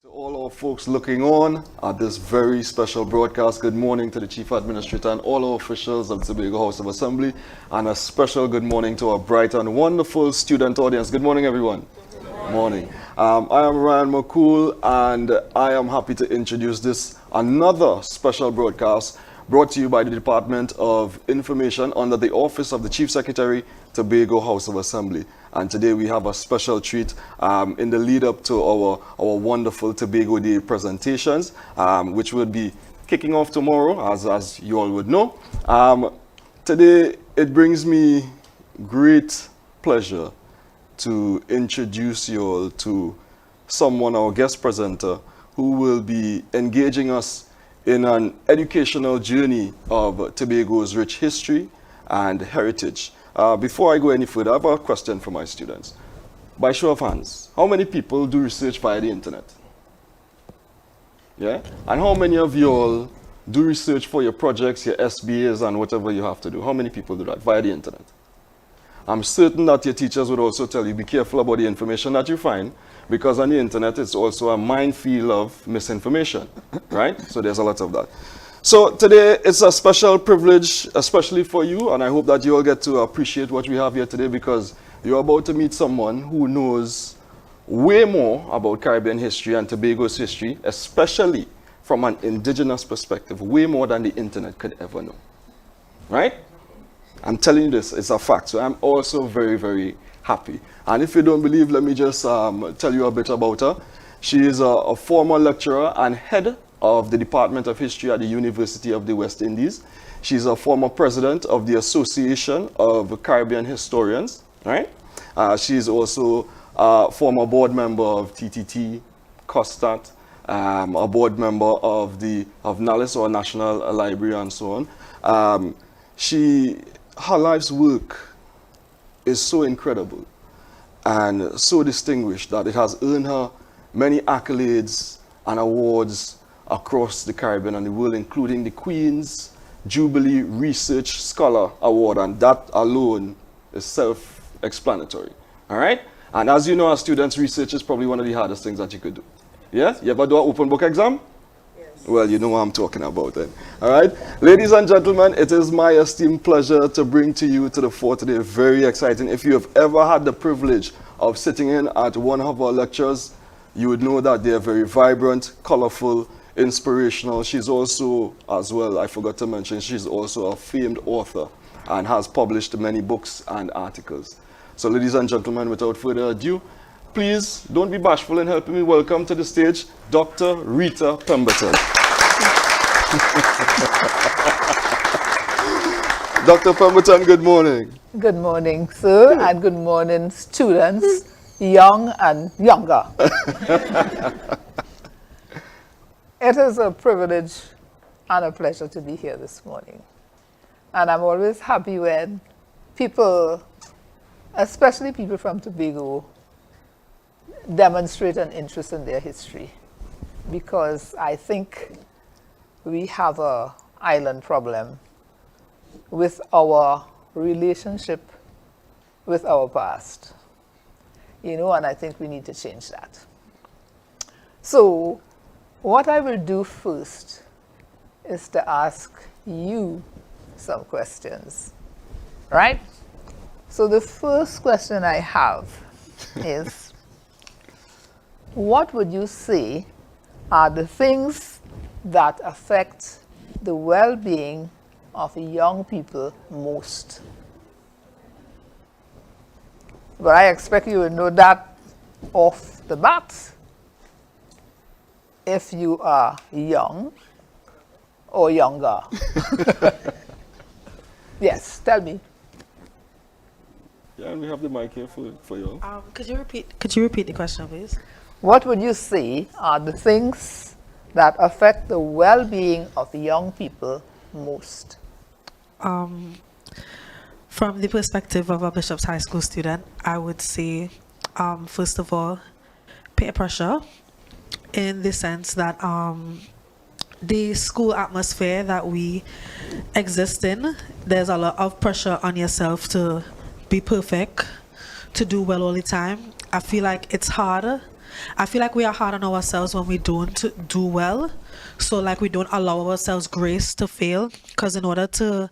To all our folks looking on at this very special broadcast, good morning to the Chief Administrator and all our officials of the Tobago House of Assembly, and a special good morning to our bright and wonderful student audience. Good morning, everyone. Good morning. I am Ryan McCool, and I am happy to introduce this another special broadcast brought to you by the Department of Information under the Office of the Chief Secretary, Tobago House of Assembly. And today we have a special treat in the lead up to our wonderful Tobago Day presentations, which will be kicking off tomorrow, as you all would know. Today it brings me great pleasure to introduce you all to someone, our guest presenter, who will be engaging us in an educational journey of Tobago's rich history and heritage. Before I go any further, I have a question for my students. By show of hands, how many people do research via the internet? Yeah? And how many of you all do research for your projects, your SBAs, and whatever you have to do? How many people do that via the internet? I'm certain that your teachers would also tell you, be careful about the information that you find, because on the internet it's also a minefield of misinformation, right? So there's a lot of that. So today it's a special privilege, especially for you, and I hope that you all get to appreciate what we have here today, because you're about to meet someone who knows way more about Caribbean history and Tobago's history, especially from an indigenous perspective, way more than the internet could ever know, right? I'm telling you this, it's a fact. So I'm also very, very happy. And if you don't believe, let me just tell you a bit about her. She is a former lecturer and head of the Department of History at the University of the West Indies. She's a former president of the Association of Caribbean Historians, right? She's also a former board member of TTT, COSTAT, a board member of NALIS, or National Library, and so on. Her life's work is so incredible and so distinguished that it has earned her many accolades and awards across the Caribbean and the world, including the Queen's Jubilee Research Scholar Award, and that alone is self-explanatory. All right? And as you know, as students, research is probably one of the hardest things that you could do. Yeah? You ever do an open book exam? Well, you know what I'm talking about then. All right? Ladies and gentlemen, it is my esteemed pleasure to bring to you to the fore today. Very exciting. If you have ever had the privilege of sitting in at one of our lectures, you would know that they are very vibrant, colorful, inspirational. She's also, as well, I forgot to mention, she's also a famed author and has published many books and articles. So ladies and gentlemen, without further ado, please don't be bashful in helping me welcome to the stage Dr. Rita Pemberton. Dr. Pemberton, good morning. Good morning, sir, and good morning, students, young and younger. It is a privilege and a pleasure to be here this morning. And I'm always happy when people, especially people from Tobago, demonstrate an interest in their history, because I think we have an island problem with our relationship with our past, and I think we need to change that. So what I will do first is to ask you some questions, right? So the first question I have is, what would you say are the things that affect the well-being of young people most? But I expect you will know that off the bat if you are young or younger. Yes, tell me. Yeah, and we have the mic here for you. Could you repeat the question, please? What would you say are the things that affect the well-being of young people most? From the perspective of a Bishop's High School student, I would say, first of all, peer pressure, in the sense that the school atmosphere that we exist in, there's a lot of pressure on yourself to be perfect, to do well all the time. I feel like it's harder I feel like we are hard on ourselves when we don't do well. So like we don't allow ourselves grace to fail, because in order to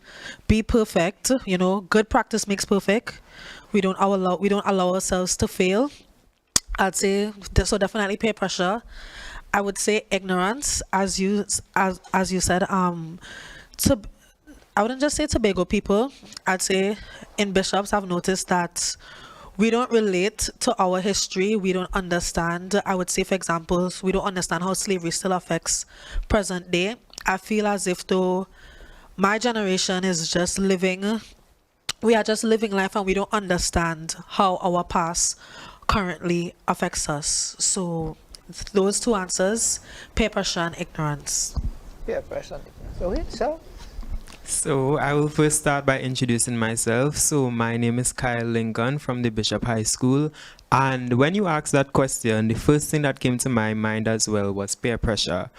be perfect, you know, good practice makes perfect. We don't allow ourselves to fail. I'd say so definitely peer pressure. I would say ignorance, as you said. To I wouldn't just say Tobago people. I'd say in bishops, I've noticed that we don't relate to our history. We don't understand. I would say, for example, we don't understand how slavery still affects present day. I feel as if though my generation is just living, we are just living life and we don't understand how our past currently affects us. So those two answers, peer pressure and ignorance. Peer pressure. So, so So I will first start by introducing myself. So my name is Kyle Lincoln from the Bishop High School. And when you asked that question, the first thing that came to my mind as well was peer pressure.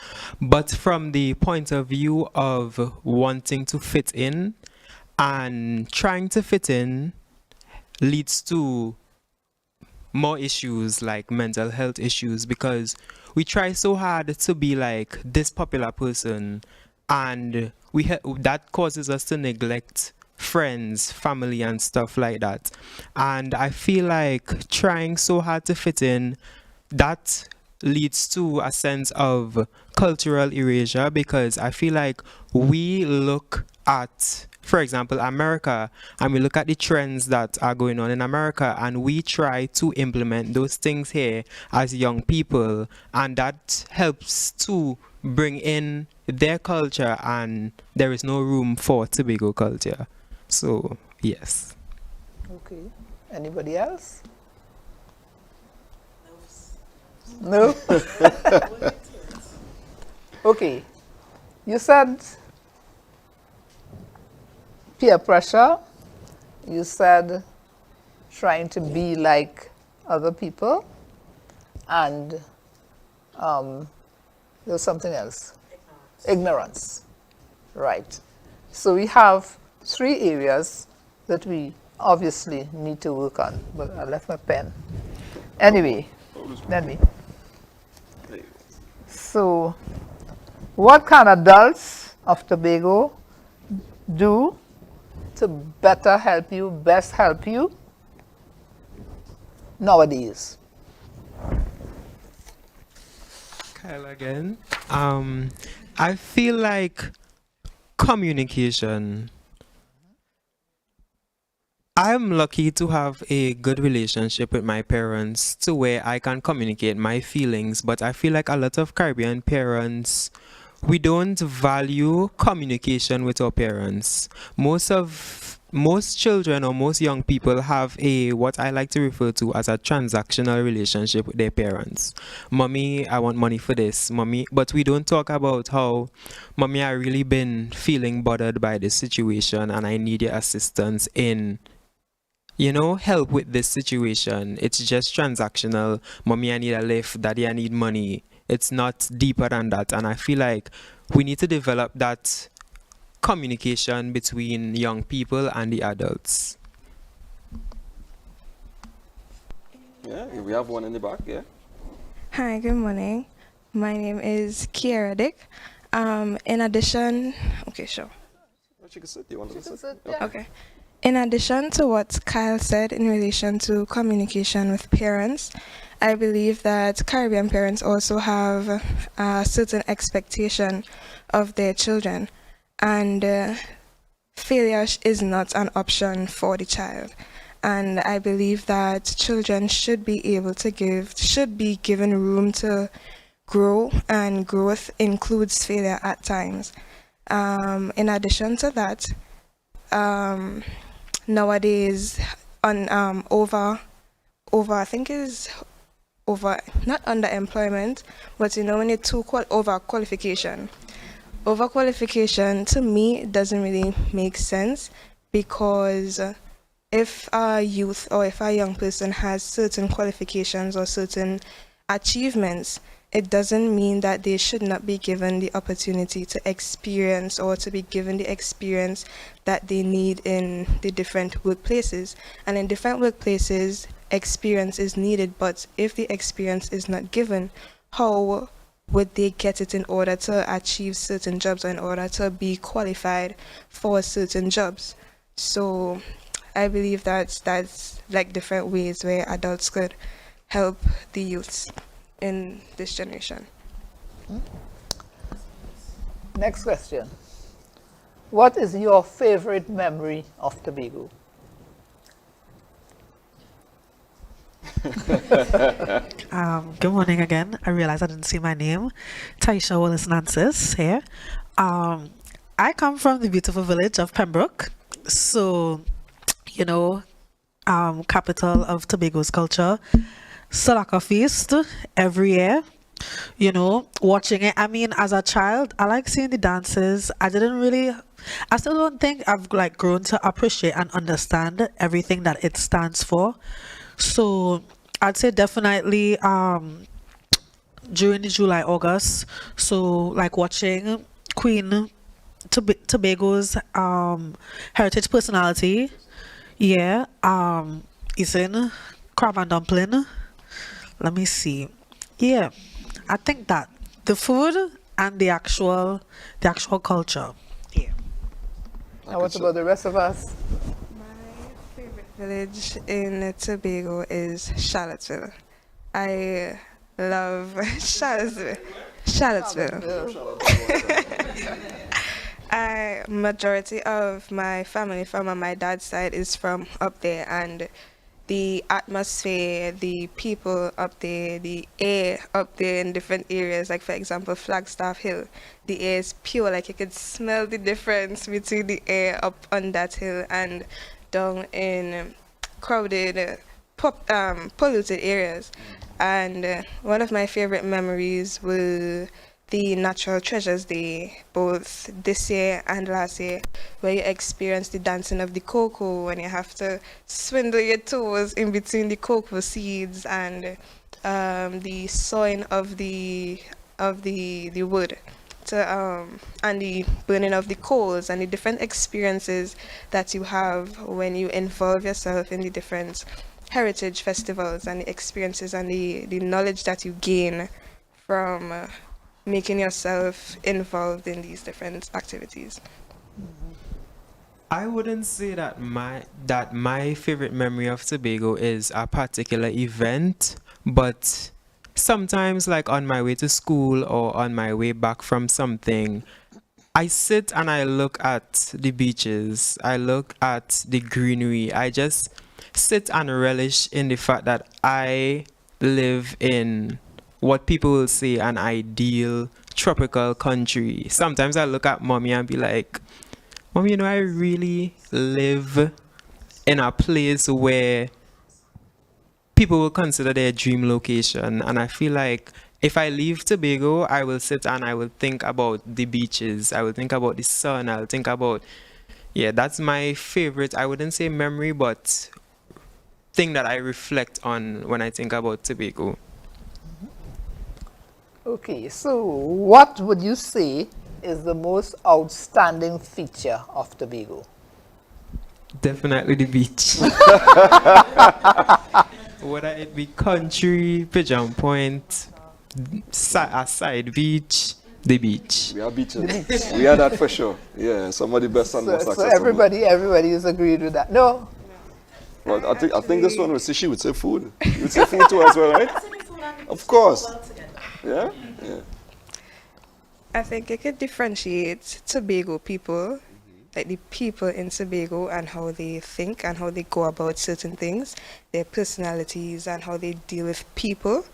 But from the point of view of wanting to fit in and trying to fit in leads to more issues like mental health issues, because we try so hard to be like this popular person, and that causes us to neglect friends, family, and stuff like that. And I feel like trying so hard to fit in, that leads to a sense of cultural erasure, because I feel like we look at, for example, America, and we look at the trends that are going on in America, and we try to implement those things here as young people, and that helps to bring in their culture, and there is no room for Tobago culture. So, yes. okay. Anybody else? No? Okay. You said peer pressure. You said trying to be like other people. And there's something else. Ignorance. Right. So we have 3 areas that we obviously need to work on. But I left my pen. Anyway, let me. So, what can adults of Tobago do to better help you, best help you nowadays? Kyle again. I feel like communication. I'm lucky to have a good relationship with my parents to where I can communicate my feelings, but I feel like a lot of Caribbean parents, we don't value communication with our parents. Most children or most young people have a what I like to refer to as a transactional relationship with their parents. Mommy, I want money for this. Mommy, but we don't talk about how, mommy, I really been feeling bothered by this situation and I need your assistance in help with this situation. It's just transactional. Mommy, I need a lift. Daddy, I need money. It's not deeper than that. And I feel like we need to develop that communication between young people and the adults. Yeah, we have one in the back, yeah. Hi, good morning. My name is Kiara Dick. In addition, okay, sure. She can sit. You want to sit? Yeah. Okay. In addition to what Kyle said in relation to communication with parents, I believe that Caribbean parents also have a certain expectation of their children, and failure is not an option for the child. And I believe that children should be given room to grow, and growth includes failure at times. In addition to that, nowadays I think is over, not underemployment, but when it's too overqualification. Overqualification to me doesn't really make sense, because if a youth or if a young person has certain qualifications or certain achievements, it doesn't mean that they should not be given the opportunity to experience or to be given the experience that they need in the different workplaces. And in different workplaces, experience is needed, but if the experience is not given, how would they get it in order to achieve certain jobs or in order to be qualified for certain jobs? So I believe that's like different ways where adults could help the youths in this generation. Next question. What is your favorite memory of Tobago? Good morning again. I realized I didn't see my name. Taisha Wallace Nancis here. I come from the beautiful village of Pembroke. So, you know, capital of Tobago's culture. Salaka Feast every year. You know, watching it. I mean, as a child, I like seeing the dances. I still don't think I've like grown to appreciate and understand everything that it stands for. So I'd say definitely during the July, August. So like watching Queen Tobago's heritage personality. Yeah. Is in crab and dumpling. Let me see. Yeah. I think that the food and the actual culture. Yeah. And what about the rest of us? My favorite village in Tobago is Charlottesville. I love Charlottesville. Majority of my family from my dad's side is from up there, and the atmosphere, the people up there, the air up there in different areas, like for example Flagstaff Hill, the air is pure, like you could smell the difference between the air up on that hill and down in crowded, polluted areas. And one of my favorite memories were the Natural Treasures Day, both this year and last year, where you experience the dancing of the cocoa, when you have to swindle your toes in between the cocoa seeds, and the sawing of the wood, and the burning of the coals, and the different experiences that you have when you involve yourself in the different heritage festivals, and the experiences and the knowledge that you gain from making yourself involved in these different activities. I wouldn't say that my favorite memory of Tobago is a particular event, but sometimes like on my way to school or on my way back from something, I sit and I look at the beaches, I look at the greenery, I just sit and relish in the fact that I live in what people will say an ideal tropical country. Sometimes I look at mommy and be like, Mom, you know, I really live in a place where people will consider their dream location. And I feel like if I leave Tobago, I will sit and I will think about the beaches. I will think about the sun. I'll think about, yeah, that's my favorite, I wouldn't say memory, but thing that I reflect on when I think about Tobago. Okay, so what would you say is the most outstanding feature of Tobago? Definitely the beach. Whether it be country, Pigeon Point, a side beach, the beach. We are beaches. We are that for sure. Yeah, some of the best and most So accessible. everybody is agreed with that. No? Well, I think this one would say she would say food. You would say food too as well, right? Of course. Yeah? Yeah. I think you could differentiate Tobago people, like the people in Tobago and how they think and how they go about certain things, their personalities and how they deal with people,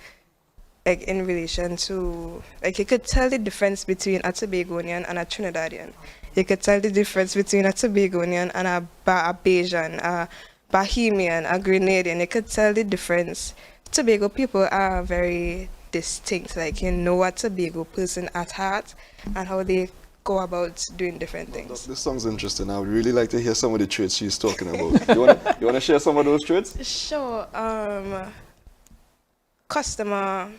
like in relation to, like you could tell the difference between a Tobagonian and a Trinidadian. You could tell the difference between a Tobagonian and a Bayesian, a Bahamian, a Grenadian. You could tell the difference. Tobago people are very distinct, like you know a Tobago person at heart and how they go about doing different things. This song's interesting. I would really like to hear some of the traits she's talking about. You want to share some of those traits? Sure. Customer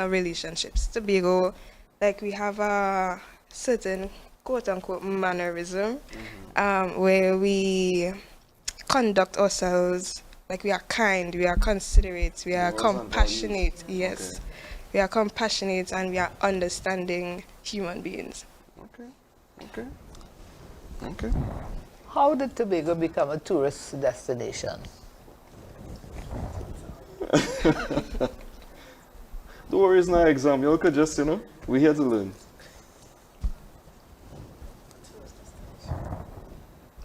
relationships. Tobago, like we have a certain quote unquote mannerism where we conduct ourselves like we are kind, we are considerate, we are Morals and compassionate. values. Yes, Okay. we are compassionate and we are understanding human beings. Okay. Okay. Okay. How did Tobago become a tourist destination? Don't worry, it's not an exam. You could just, we're here to learn.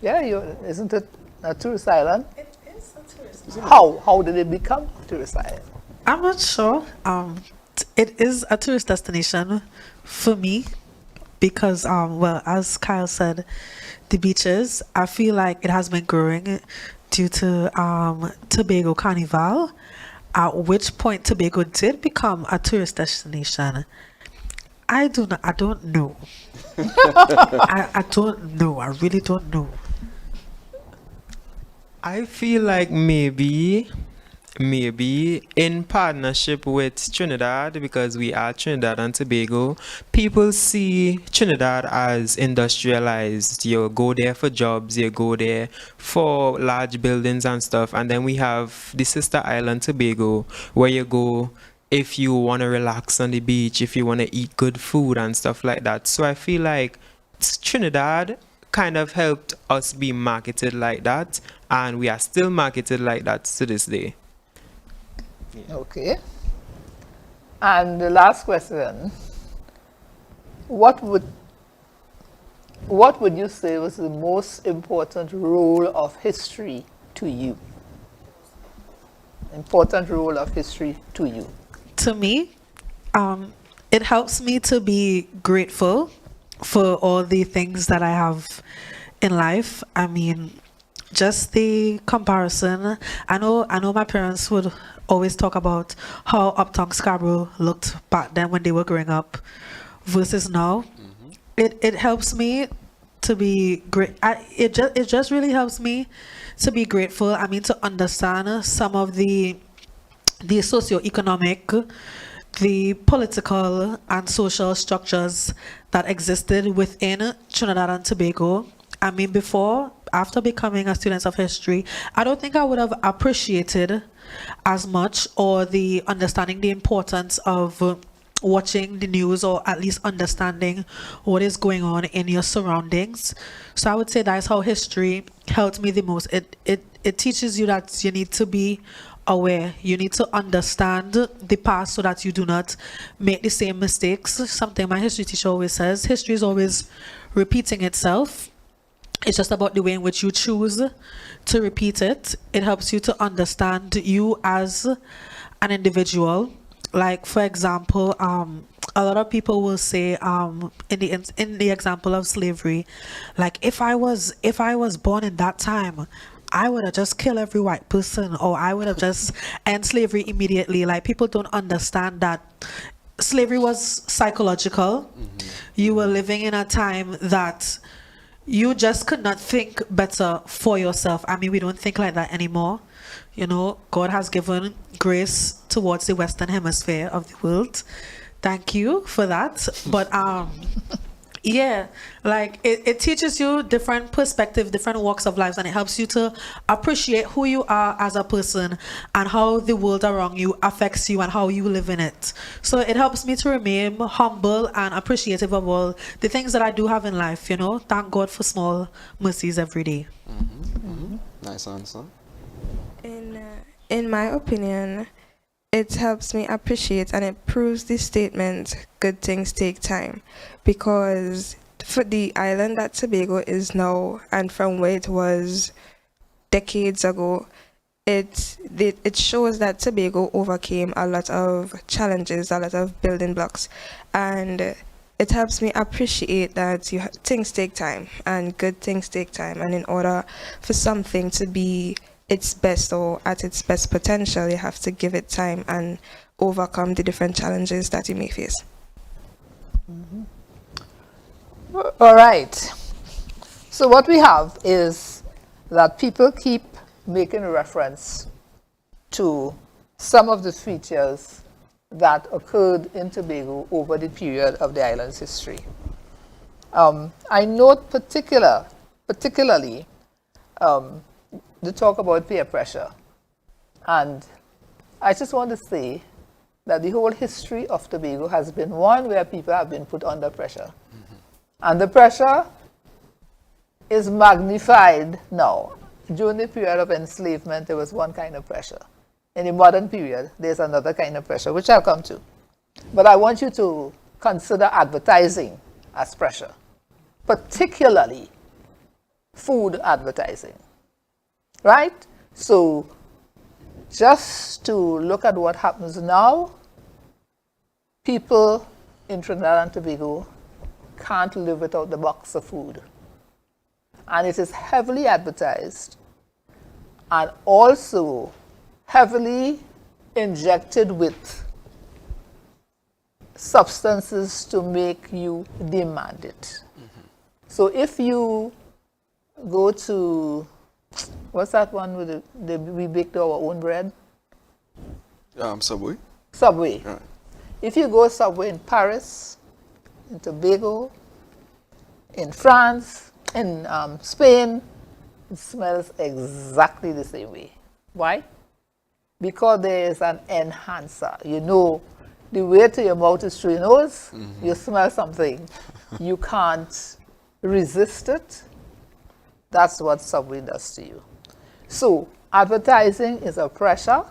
Yeah, isn't it a tourist island? It is a tourist. How did it become a tourist island? I'm not sure. It is a tourist destination for me because, well, as Kyle said, the beaches. I feel like it has been growing due to Tobago Carnival. At which point Tobago did become a tourist destination. I don't know. I don't know. I really don't know. I feel like maybe in partnership with Trinidad, because we are Trinidad and Tobago, people see Trinidad as industrialized. You go there for jobs, you go there for large buildings and stuff. And then we have the sister island Tobago, where you go if you want to relax on the beach, if you want to eat good food and stuff like that. So I feel like Trinidad kind of helped us be marketed like that, and we are still marketed like that to this day. Okay. And the last question, what would you say was the most important role of history to you? Important role of history to you? To me, it helps me to be grateful for all the things that I have in life. I mean, just the comparison. I know my parents would always talk about how Uptown Scarborough looked back then when they were growing up versus now. It helps me to be great. It just really helps me to be grateful. I mean, to understand some of the socioeconomic, the political and social structures that existed within Trinidad and Tobago. I mean, after becoming a student of history, I don't think I would have appreciated as much or the understanding the importance of watching the news, or at least understanding what is going on in your surroundings. So I would say that's how history helped me the most. It teaches you that you need to be aware. You need to understand the past so that you do not make the same mistakes. Something my history teacher always says, history is always repeating itself. It's just about the way in which you choose to repeat it. It helps you to understand you as an individual. Like, for example, a lot of people will say in the example of slavery, like, if I was born in that time, I would have just killed every white person, or I would have just end slavery immediately. Like, people don't understand that slavery was psychological. You were living in a time that you just could not think better for yourself. I mean, we don't think like that anymore. You know, God has given grace towards the Western Hemisphere of the world. Thank you for that. But yeah, like it teaches you different perspectives, different walks of life, and it helps you to appreciate who you are as a person and how the world around you affects you and how you live in it. So it helps me to remain humble and appreciative of all the things that I do have in life, you know. Thank God for small mercies every day. Nice answer. In my opinion, it helps me appreciate, and it proves the statement, good things take time, because for the island that Tobago is now and from where it was decades ago, it shows that Tobago overcame a lot of challenges, a lot of building blocks, and it helps me appreciate that things take time and good things take time, and in order for something to be its best or at its best potential, you have to give it time and overcome the different challenges that you may face. All right. So what we have is that people keep making reference to some of the features that occurred in Tobago over the period of the island's history. I note particularly the talk about peer pressure. And I just want to say that the whole history of Tobago has been one where people have been put under pressure. And the pressure is magnified now. During the period of enslavement, there was one kind of pressure. In the modern period, there's another kind of pressure, which I'll come to. But I want you to consider advertising as pressure, particularly food advertising, right? So just to look at what happens now, people in Trinidad and Tobago can't live without the box of food. And it is heavily advertised and also heavily injected with substances to make you demand it. So if you go to, what's that one with we baked our own bread? Subway. Subway. Right. If you go Subway in Paris, in Tobago, in France, in Spain, it smells exactly the same way. Why? Because there is an enhancer. You know, the way to your mouth is through your nose. You smell something. You can't resist it. That's what Subway does to you. So advertising is a pressure.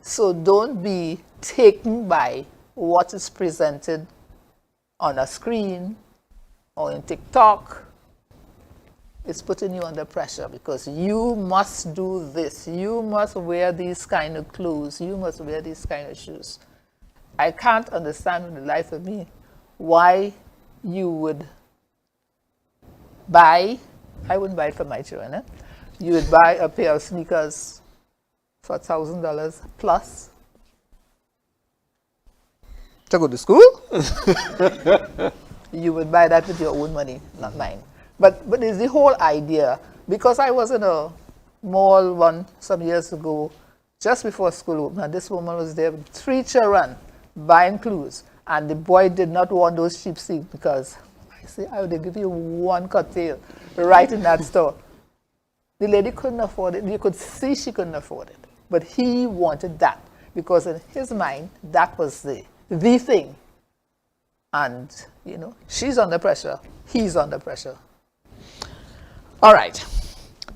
So don't be taken by what is presented on a screen or in TikTok. It's putting you under pressure because you must do this. You must wear these kind of clothes. You must wear these kind of shoes. I can't understand in the life of me why you would buy, I wouldn't buy it for my children, eh? You would buy a pair of sneakers for $1,000 plus to go to school. You would buy that with your own money, not mine. But it's the whole idea, because I was in a mall one some years ago, just before school opened, and this woman was there with 3 children buying clothes, and the boy did not want those cheap seats because I say, I would give you one cocktail right in that store. The lady couldn't afford it. You could see she couldn't afford it. But he wanted that because in his mind, that was the thing. And, you know, she's under pressure. He's under pressure. All right.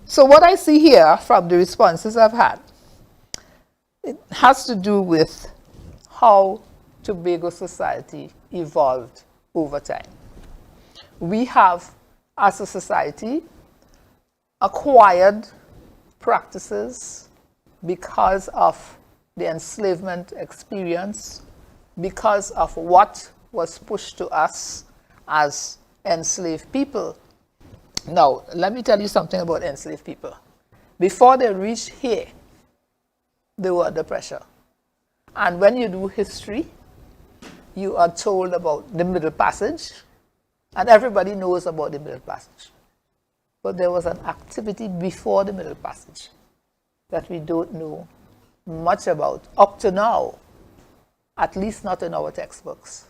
So what I see here from the responses I've had, it has to do with how Tobago society evolved over time. We have, as a society, acquired practices because of the enslavement experience, because of what was pushed to us as enslaved people. Now, let me tell you something about enslaved people. Before they reached here, they were under pressure. And when you do history, you are told about the Middle Passage, and everybody knows about the Middle Passage. But there was an activity before the Middle Passage that we don't know much about up to now, at least not in our textbooks.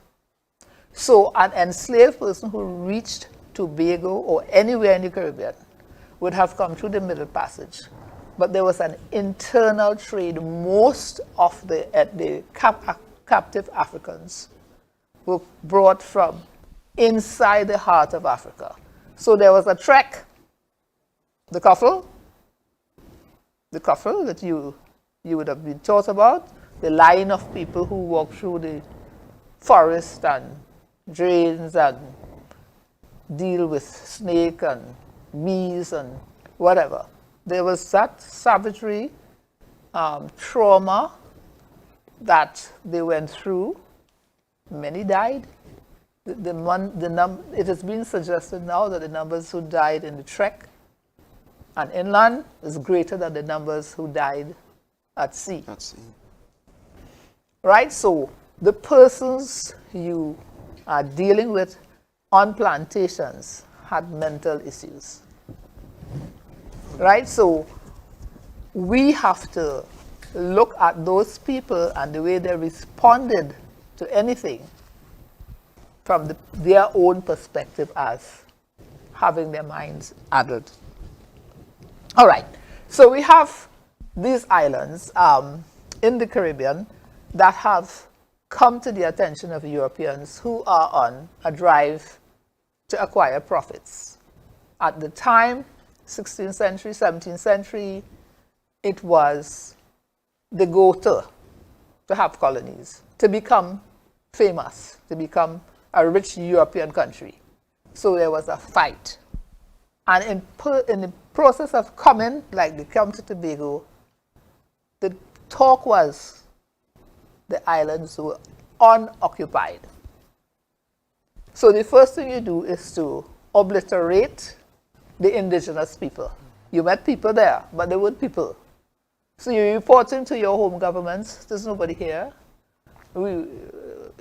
So an enslaved person who reached Tobago or anywhere in the Caribbean would have come through the Middle Passage. But there was an internal trade. Most of the captive Africans were brought from inside the heart of Africa. So there was a trek, the coffle that you would have been taught about, the line of people who walk through the forest and drains and deal with snake and bees and whatever. There was that savagery, trauma that they went through. Many died. It has been suggested now that the numbers who died in the trek and inland is greater than the numbers who died at sea. At sea. Right? So the persons you are dealing with on plantations had mental issues. Right? So we have to look at those people and the way they responded to anything from their own perspective as having their minds addled. All right. So we have these islands in the Caribbean that have come to the attention of Europeans who are on a drive to acquire profits. At the time, 16th century, 17th century, it was the go-to have colonies, to become famous, to become a rich European country. So there was a fight. And in the process of coming, like they come to Tobago, the talk was the islands were unoccupied. So the first thing you do is to obliterate the indigenous people. You met people there, but they weren't people. So you're reporting to your home governments, there's nobody here.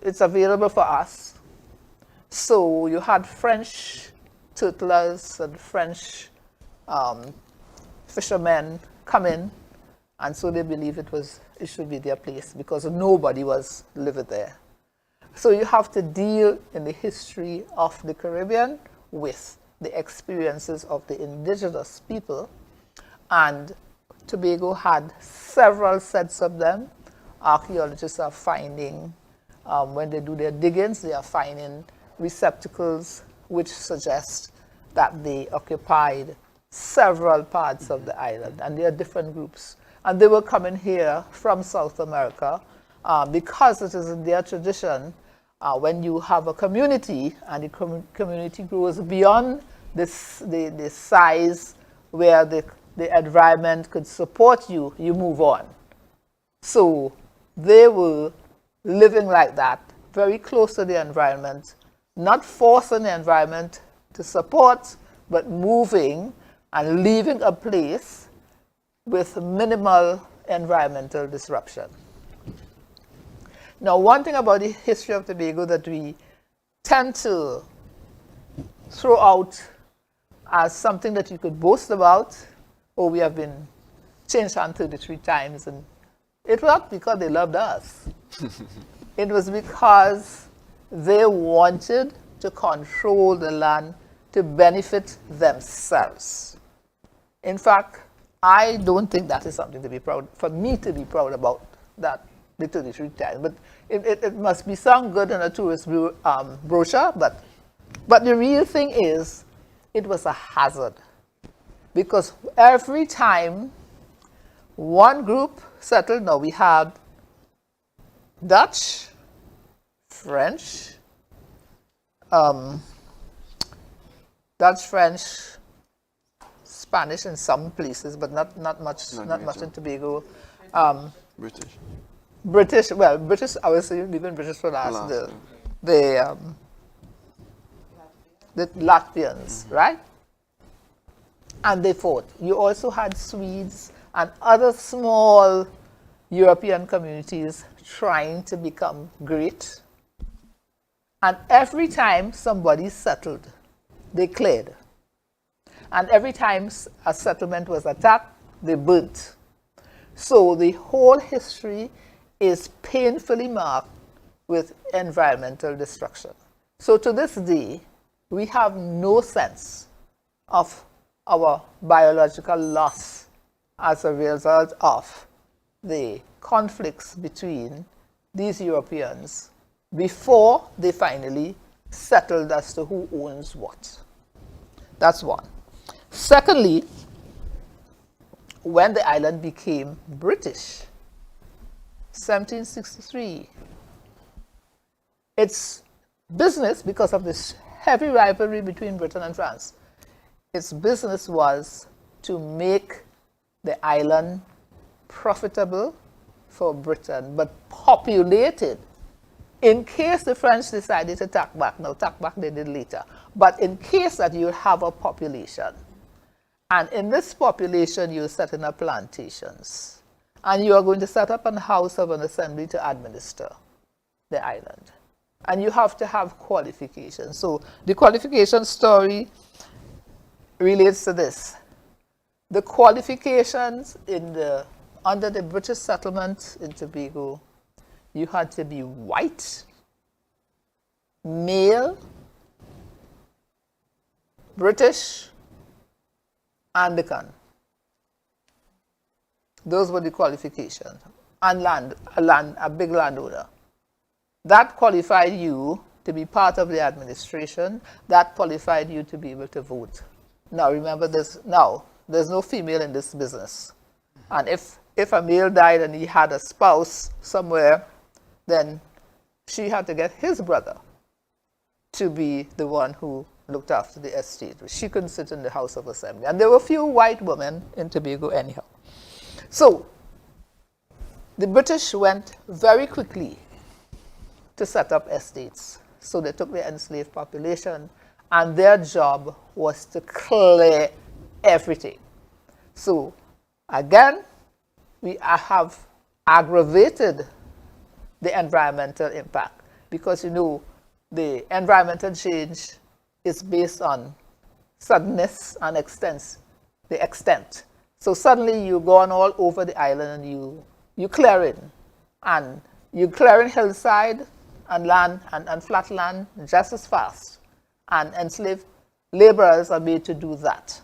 It's available for us. So you had French turtlers and French fishermen come in, and so they believe it should be their place because nobody was living there. So you have to deal in the history of the Caribbean with the experiences of the indigenous people, and Tobago had several sets of them. Archaeologists are finding, when they do their diggings, they are finding receptacles which suggest that they occupied several parts of the island, and there are different groups. And they were coming here from South America because it is in their tradition, when you have a community and the community grows beyond the size where the environment could support you, you move on. So they were living like that, very close to the environment, not forcing the environment to support, but moving and leaving a place with minimal environmental disruption. Now, one thing about the history of Tobago that we tend to throw out as something that you could boast about, oh, we have been changed hands 33 times, and it was not because they loved us. It was because they wanted to control the land to benefit themselves. In fact, I don't think that is something to be proud, for me to be proud about, that the 33 times. But it must be some good in a tourist brochure, but the real thing is, it was a hazard. Because every time one group settled, now we had Dutch, French, Spanish in some places, but not much in Tobago. British, I was leaving British for last. The Latvians, right? And they fought. You also had Swedes and other small European communities trying to become great. And every time somebody settled, they cleared. And every time a settlement was attacked, they burnt. So the whole history is painfully marked with environmental destruction. So to this day, we have no sense of our biological loss as a result of the conflicts between these Europeans before they finally settled as to who owns what. That's one. Secondly, when the island became British, 1763, its business, because of this heavy rivalry between Britain and France, its business was to make the island profitable for Britain, but populated in case the French decided to tack back. Now, tack back they did later. But in case that you have a population, and in this population you set up plantations, and you are going to set up a house of an assembly to administer the island. And you have to have qualifications. So the qualification story relates to this. The qualifications under the British settlement in Tobago, you had to be white, male, British, Anglican. Those were the qualifications. And a big landowner. That qualified you to be part of the administration. That qualified you to be able to vote. Now remember this, there's no female in this business. And if a male died and he had a spouse somewhere, then she had to get his brother to be the one who looked after the estate. She couldn't sit in the House of Assembly. And there were few white women in Tobago anyhow. So the British went very quickly to set up estates. So they took the enslaved population, and their job was to clear everything. So again, we have aggravated the environmental impact, because the environmental change is based on suddenness and the extent. So suddenly you're going all over the island and you clearing, and you clearing hillside and land and flat land just as fast. And enslaved laborers are made to do that.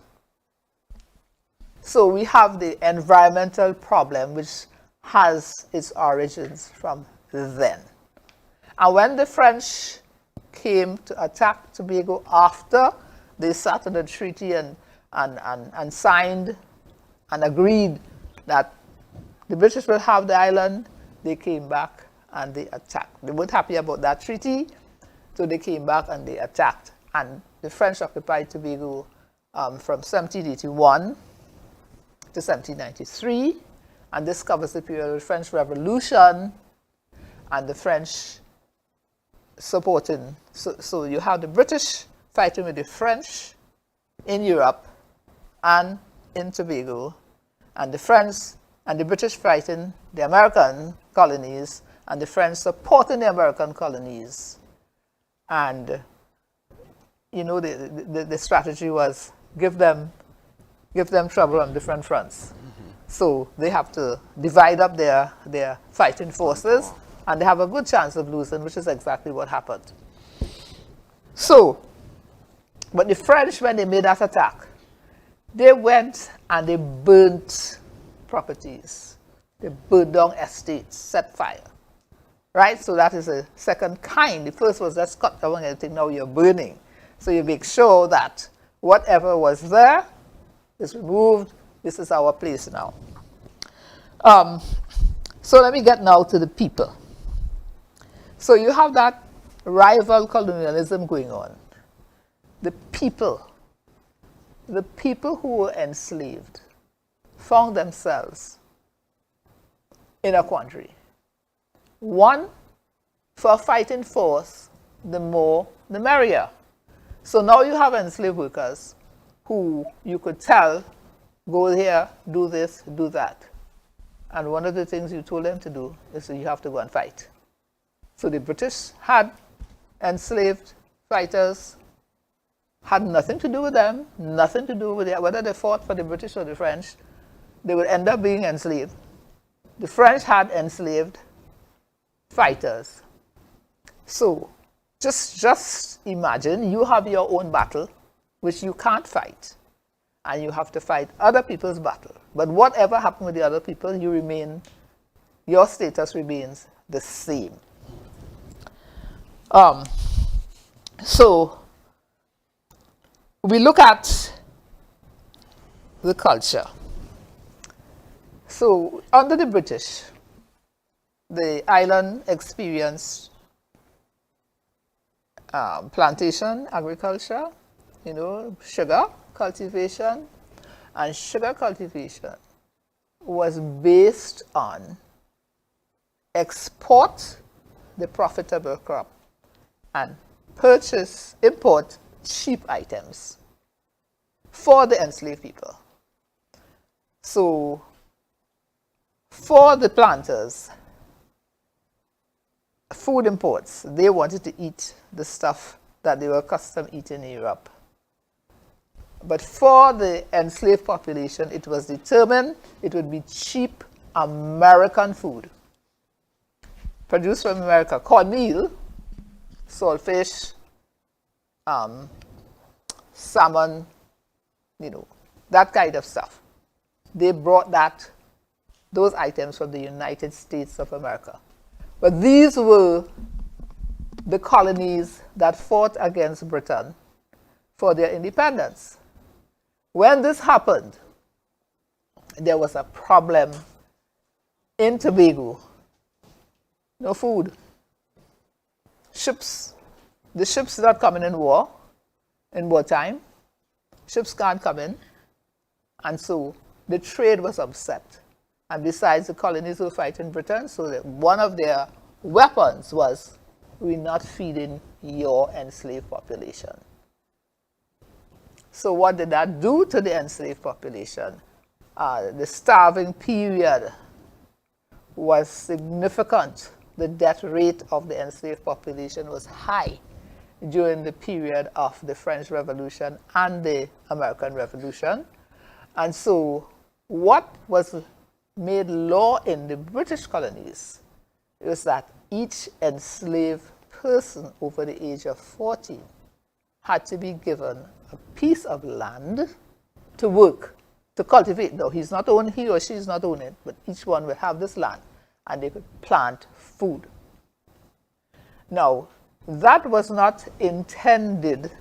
So we have the environmental problem, which has its origins from then. And when the French came to attack Tobago after they sat on the treaty and signed and agreed that the British will have the island, they came back and they attacked. They weren't happy about that treaty, so they came back and they attacked. And the French occupied Tobago from 1781 to 1793, and this covers the period of the French Revolution and the French supporting. So you have the British fighting with the French in Europe and in Tobago, and the French and the British fighting the American colonies, and the French supporting the American colonies. And the strategy was give them trouble on different fronts. So they have to divide up their fighting forces, and they have a good chance of losing, which is exactly what happened. So, but the French, when they made that attack, they went and they burnt properties. They burned down estates, set fire. Right? So that is a second kind. The first was just cut down everything, now you're burning. So you make sure that whatever was there is removed. This is our place now. So let me get now to the people. So you have that rival colonialism going on. The people who were enslaved found themselves in a quandary. One, for a fighting force, the more the merrier. So now you have enslaved workers who you could tell, go here, do this, do that. And one of the things you told them to do is that you have to go and fight. So the British had enslaved fighters, had nothing to do with them, nothing to do with it. Whether they fought for the British or the French, they would end up being enslaved. The French had enslaved fighters. So just imagine you have your own battle, which you can't fight, and you have to fight other people's battle. But whatever happened with the other people, your status remains the same. So we look at the culture. So under the British, the island experienced plantation agriculture, sugar cultivation, and sugar cultivation was based on export the profitable crop and import cheap items for the enslaved people. So for the planters, food imports, they wanted to eat the stuff that they were accustomed to eating in Europe. But for the enslaved population, it was determined it would be cheap American food. Produced from America, cornmeal, saltfish, salmon, that kind of stuff. They brought that those items from the United States of America. But these were the colonies that fought against Britain for their independence. When this happened, there was a problem in Tobago. No food. Ships, the ships that come in wartime, ships can't come in, and so the trade was upset. And besides, the colonies were fighting Britain, so that one of their weapons was, we're not feeding your enslaved population. So what did that do to the enslaved population? The starving period was significant. The death rate of the enslaved population was high during the period of the French Revolution and the American Revolution. And so what was made law in the British colonies was that each enslaved person over the age of 14 had to be given a piece of land to work, to cultivate. Though he or she is not owning it, but each one would have this land and they could plant food. Now, that was not intended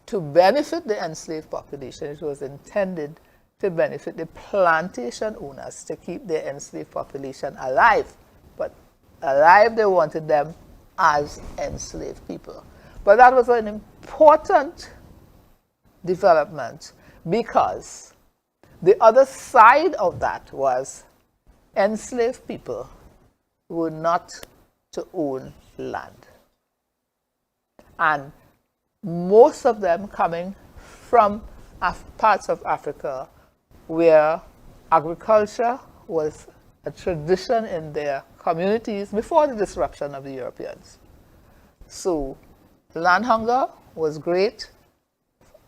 to benefit the enslaved population. It was intended to benefit the plantation owners to keep their enslaved population alive. But alive, they wanted them as enslaved people. But that was an important development, because the other side of that was enslaved people were not to own land. And most of them coming from parts of Africa where agriculture was a tradition in their communities before the disruption of the Europeans. So land hunger was great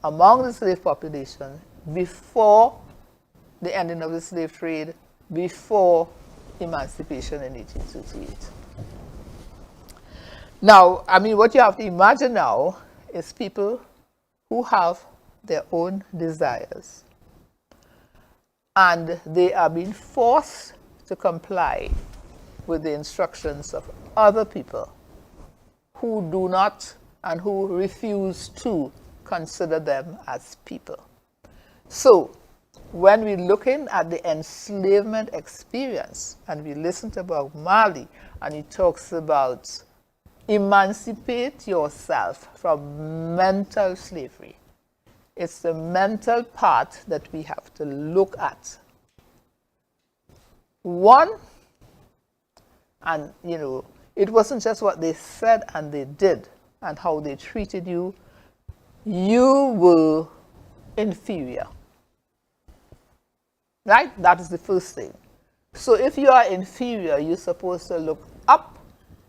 among the slave population before the ending of the slave trade, before emancipation in 1868. Now, I mean, what you have to imagine now is people who have their own desires, and they are being forced to comply with the instructions of other people who do not and who refuse to consider them as people. So, when we're looking at the enslavement experience, and we listen to Bob Marley, and he talks about emancipate yourself from mental slavery. It's the mental part that we have to look at. One, and it wasn't just what they said and they did and how they treated you. You were inferior. Right? That is the first thing. So if you are inferior, you're supposed to look up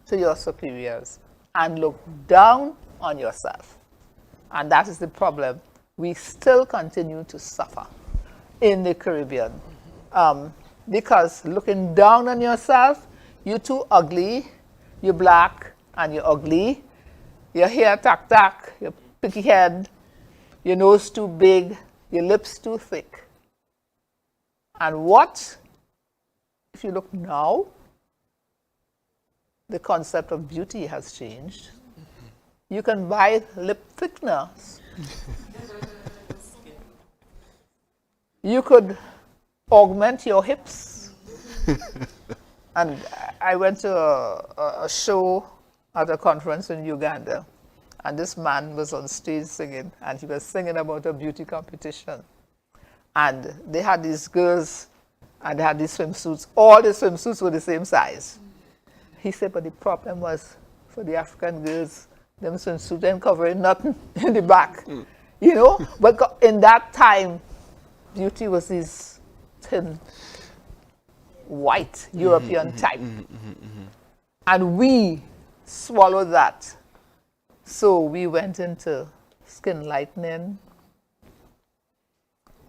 to your superiors and look down on yourself. And that is the problem we still continue to suffer in the Caribbean. Because looking down on yourself, you're too ugly, you're black and you're ugly, your hair tack, your picky head, your nose too big, your lips too thick. And what if you look now? The concept of beauty has changed. You can buy lip thickeners. You could augment your hips. And I went to a show at a conference in Uganda, and this man was on stage singing, and he was singing about a beauty competition. And they had these girls, and they had these swimsuits. All the swimsuits were the same size. He said, but the problem was for the African girls, them swimsuits ain't covering nothing in the back. But in that time, beauty was this thin, white, European type. And we swallowed that. So we went into skin lightening.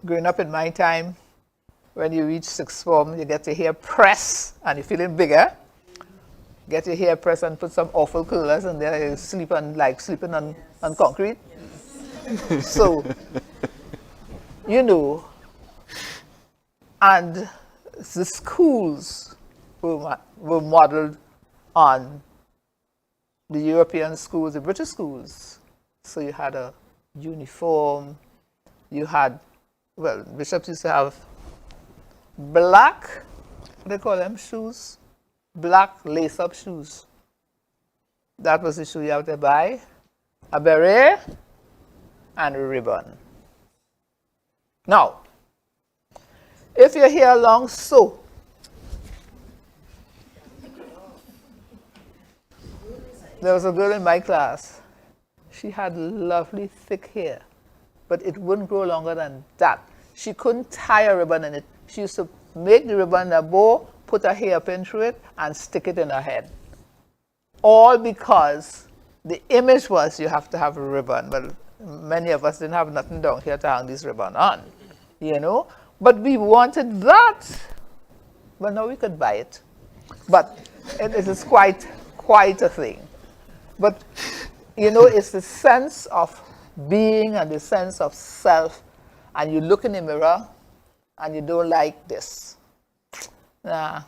Growing up in my time, when you reach sixth form, you get your hair pressed and you're feeling bigger. Get your hair pressed and put some awful curlers in there. You sleep on, like sleeping on concrete. So, and the schools were modeled on the European schools, the British schools. So you had a uniform, you had, well, bishops used to have black, what do they call them, shoes? Black lace-up shoes. That was the shoe you have to buy, a beret, and a ribbon. Now, if your hair long so, there was a girl in my class. She had lovely thick hair, but it wouldn't grow longer than that. She couldn't tie a ribbon in it. She used to make the ribbon a bow, put a hairpin through it, and stick it in her head. All because the image was you have to have a ribbon. Well, many of us didn't have nothing down here to hang this ribbon on, you know. But we wanted that. Well, now we could buy it. But it is quite a thing. But, you know, it's the sense of being and the sense of self. And you look in the mirror and you don't like this. Nah,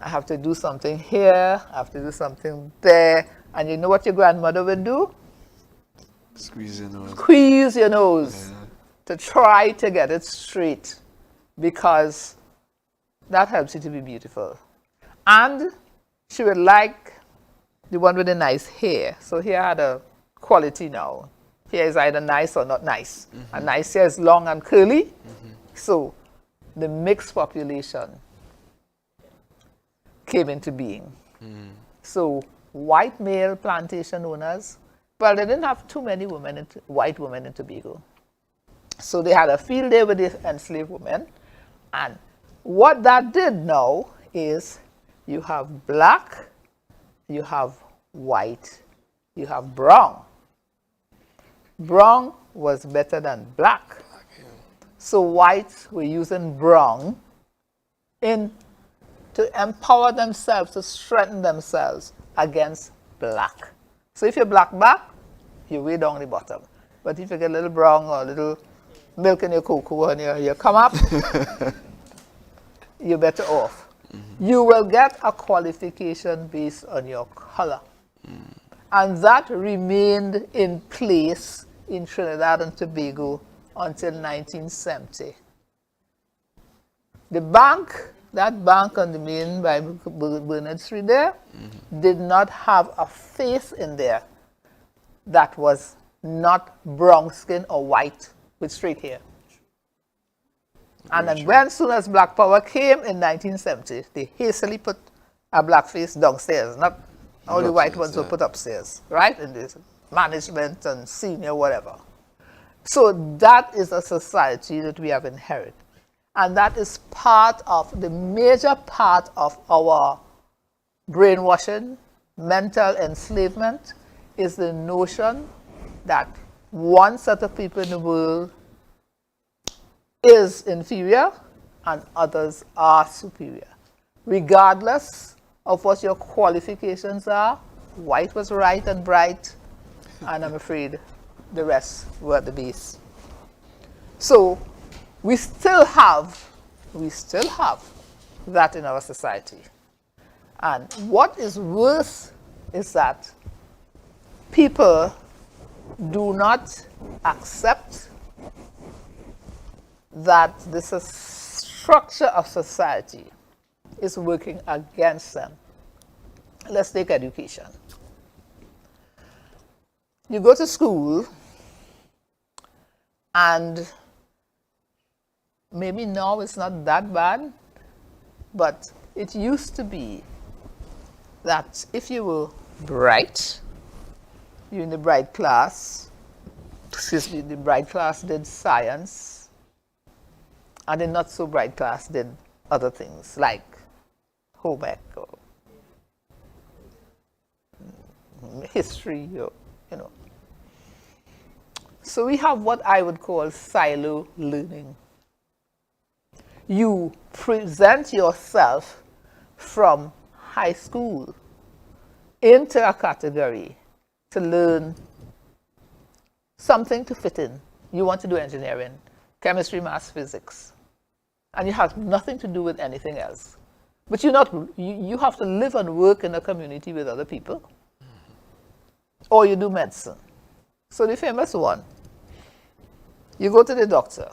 I have to do something here, I have to do something there. And you know what your grandmother would do? Squeeze your nose. Squeeze your nose to try to get it straight, because that helps you to be beautiful. And she would like the one with the nice hair. So here had a quality now. Hair is either nice or not nice. A nice hair is long and curly. So the mixed population came into being. So white male plantation owners, well, they didn't have too many women, white women in Tobago. So they had a field day with the enslaved women. And what that did now is you have black, you have white, you have brown. Brown was better than black. So whites were using brown to empower themselves, to strengthen themselves against black. So if you're black, you're way down the bottom. But if you get a little brown or a little milk in your cocoa and you come up, you're better off. You will get a qualification based on your color. And that remained in place in Trinidad and Tobago until 1970. The bank, that bank on the main by Bernard Street there, did not have a face in there that was not brown skin or white with straight hair. And then when soon as Black Power came in 1970, they hastily put a black face downstairs, not all the white ones were put upstairs, right? In the management and senior whatever. So that is a society that we have inherited. And that is the major part of our brainwashing, mental enslavement, is the notion that one set of people in the world is inferior and others are superior. Regardless of what your qualifications are, white was right and bright, and I'm afraid the rest were at the base. So we still have that in our society. And what is worse is that people do not accept that this structure of society is working against them. Let's take education. You go to school, and maybe now it's not that bad, but it used to be that if you were bright, you're in the bright class, the bright class did science, and the not so bright class did other things like homework or history, or, you know. So we have what I would call silo learning. You present yourself from high school into a category to learn something to fit in. You want to do engineering, chemistry, maths, physics. and you have nothing to do with anything else. But you have to live and work in a community with other people. Or you do medicine. So the famous one, you go to the doctor,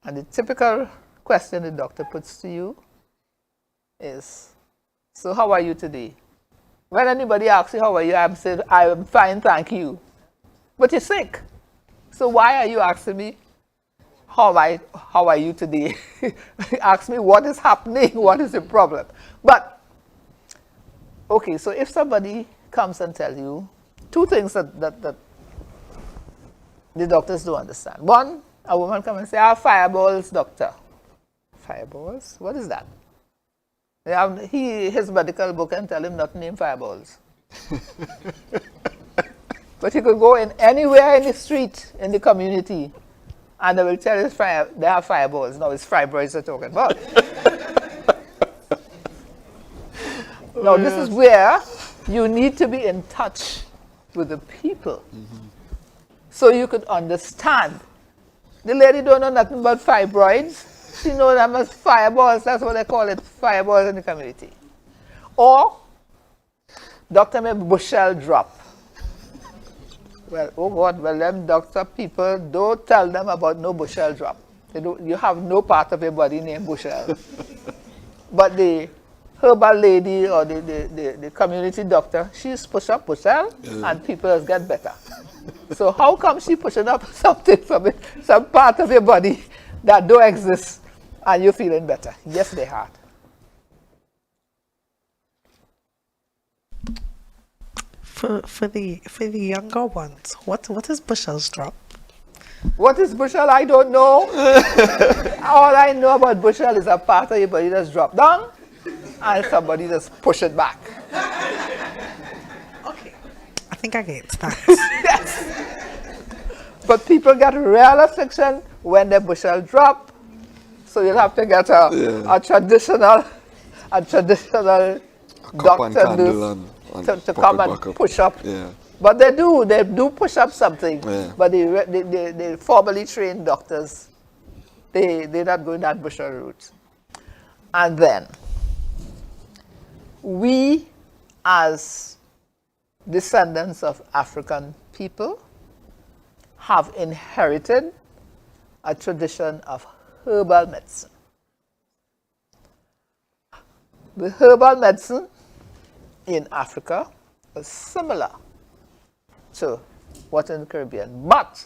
and the typical question the doctor puts to you is, so how are you today? When anybody asks you how are you, I'm saying, I'm fine, thank you. But you're sick. So why are you asking me, how are you today? Ask me what is happening, what is the problem? But, okay, so if somebody comes and tells you two things that the doctors don't understand. One, a woman comes and says, I have fireballs, doctor. Fireballs? What is that? His medical book can tell him not to name fireballs. But he could go in anywhere in the street, in the community, and they will tell us they have fireballs. No, it's fibroids they're talking about. Now, this is where you need to be in touch with the people so you could understand. The lady don't know nothing about fibroids. She knows them as fireballs. That's what they call it, fireballs in the community. Or, doctor may bushel drop. Well, oh God, well, them doctor people, don't tell them about no bushel drop. You have no part of your body named bushel. But the herbal lady or the community doctor, she's push up bushel and people get better. So how come she pushing up something from some part of your body that don't exist and you're feeling better? Yes, they have. For the younger ones, what is Bushel's drop? What is bushel? I don't know. All I know about bushel is a part of your body that's dropped down and somebody just push it back. Okay, I think I get that. Yes. But people get real affliction when the bushel drop. So you'll have to get a traditional doctor to come and push up. Yeah. But they do push up something. Yeah. But the formally trained doctors, they're not going that bushel route. And then, we as descendants of African people have inherited a tradition of herbal medicine. The herbal medicine in Africa was similar to what's in the Caribbean, but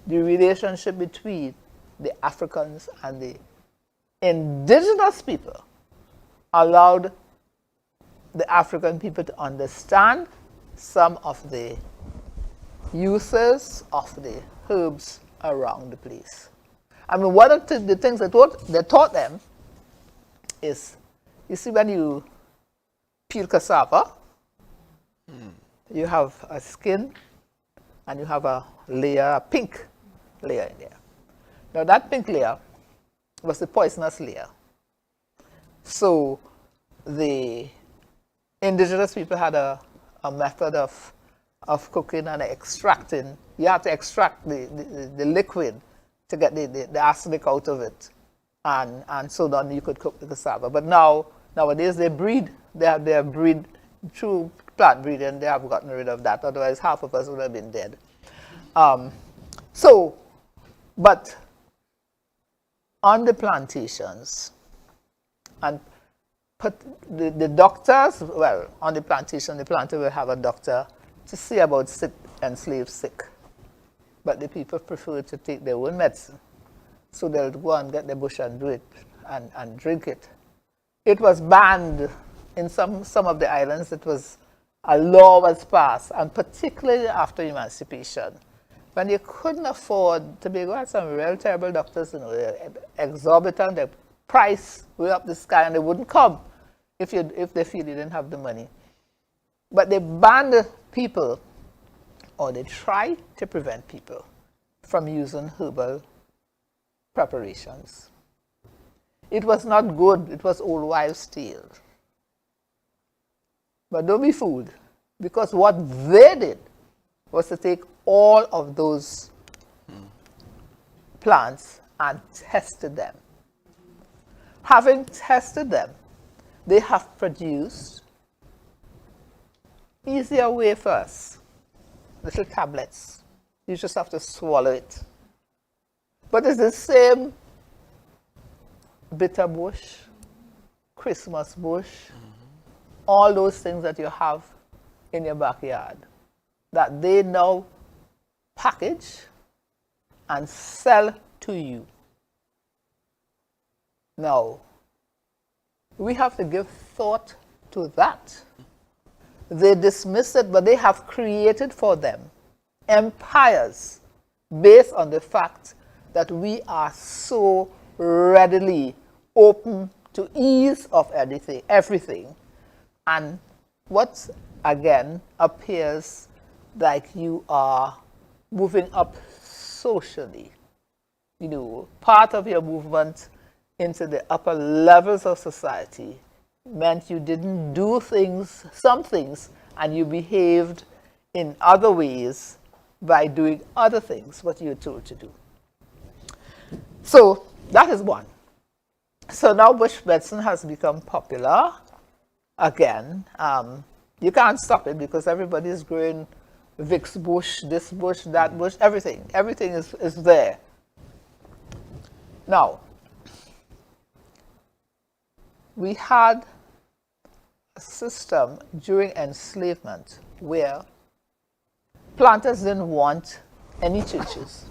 the relationship between the Africans and the indigenous people allowed the African people to understand some of the uses of the herbs around the place. I mean, one of the things they taught them is, you see, when you peel cassava, you have a skin and you have a layer, a pink layer in there. Now that pink layer was the poisonous layer. So the indigenous people had a method of cooking and extracting. You have to extract the liquid to get the arsenic out of it. And so then you could cook the cassava. But nowadays they breed. They have breed through plant breeding. They have gotten rid of that. Otherwise half of us would have been dead. But on the plantations, and the doctors, well, on the plantation, the planter will have a doctor to see about sick and slave sick. But the people prefer to take their own medicine. So they'll go and get the bush and do it and drink it. It was banned in some of the islands. It was, a law was passed, and particularly after emancipation, when you couldn't afford, Tobago had some real terrible doctors, exorbitant, the price way up the sky, and they wouldn't come if they feel you didn't have the money. But they banned people, or they tried to prevent people from using herbal preparations. It was not good. It was old wives' tale. But don't be fooled, because what they did was to take all of those plants and tested them. Having tested them, they have produced easier way for us. Little tablets. You just have to swallow it. But it's the same bitter bush, Christmas bush, all those things that you have in your backyard that they now package and sell to you. Now, we have to give thought to that. They dismiss it, but they have created for them empires based on the fact that we are so readily open to ease of everything. And what, again, appears like you are moving up socially. You know, part of your movement into the upper levels of society meant you didn't do things, some things, and you behaved in other ways by doing other things, what you're told to do. So that is one. So now bush medicine has become popular again. You can't stop it because everybody is growing Vicks bush, this bush, that bush, everything. Everything is there. Now, we had a system during enslavement where planters didn't want any churches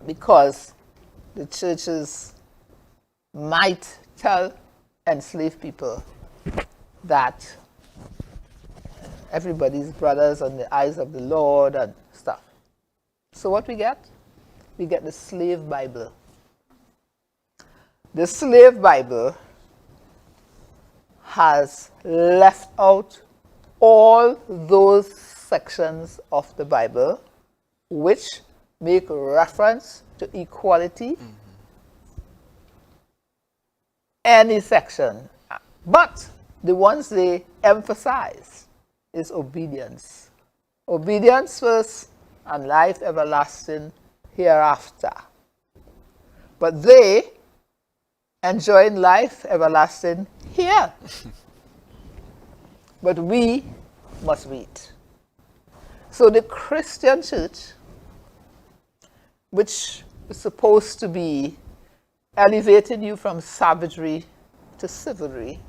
because the churches might tell enslaved people that everybody's brothers in the eyes of the Lord and stuff. So what we get? We get the slave Bible. The slave Bible has left out all those sections of the Bible which make reference to equality. Any section. But the ones they emphasize is obedience. Obedience first and life everlasting hereafter. But they enjoying life everlasting here. But we must wait. So the Christian church, which is supposed to be elevating you from savagery to chivalry,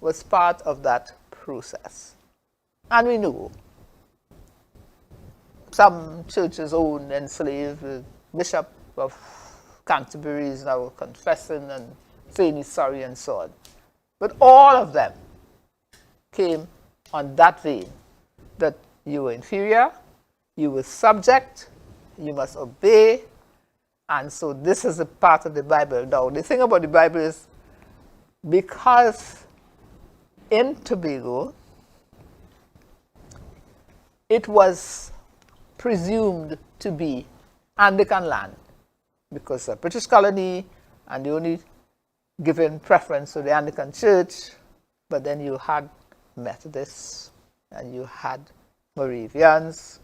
was part of that process. And we knew some churches owned enslaved. The Bishop of Canterbury is now confessing and saying he's sorry and so on. But all of them came on that vein, that you were inferior, you were subject, you must obey. And so this is a part of the Bible. Now, the thing about the Bible is, because in Tobago, it was presumed to be Anglican land, because a British colony, and the only given preference to the Anglican Church, but then you had Methodists, and you had Moravians.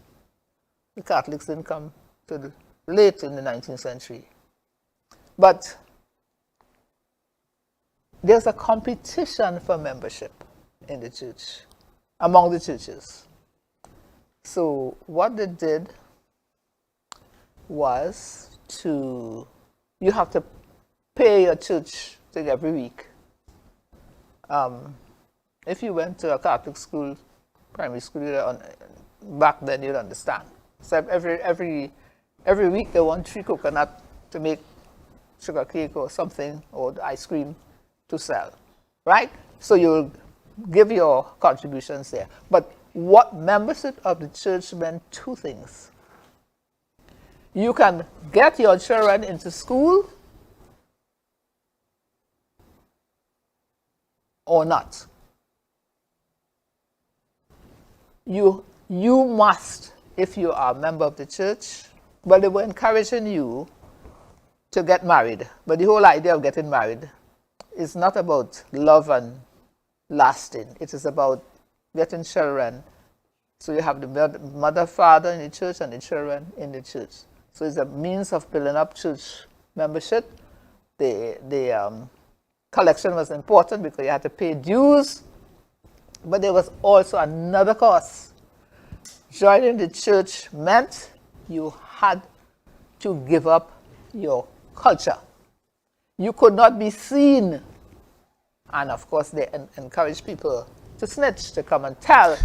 The Catholics didn't come to late in the 19th century. But there's a competition for membership in the church, among the churches. So what they did was you have to pay your church thing every week. If you went to a Catholic school, primary school, back then you'd understand. So every week they want 3 coconut to make sugar cake or something, or ice cream to sell, right? So you'll give your contributions there. But what membership of the church meant 2 things. You can get your children into school or not. You must, if you are a member of the church, but they were encouraging you to get married. But the whole idea of getting married is not about love and lasting. It is about getting children. So you have the mother, father in the church and the children in the church. So it's a means of building up church membership. The collection was important because you had to pay dues, but there was also another cost. Joining the church meant you had to give up your culture. You could not be seen. And of course, they encourage people to snitch, to come and tell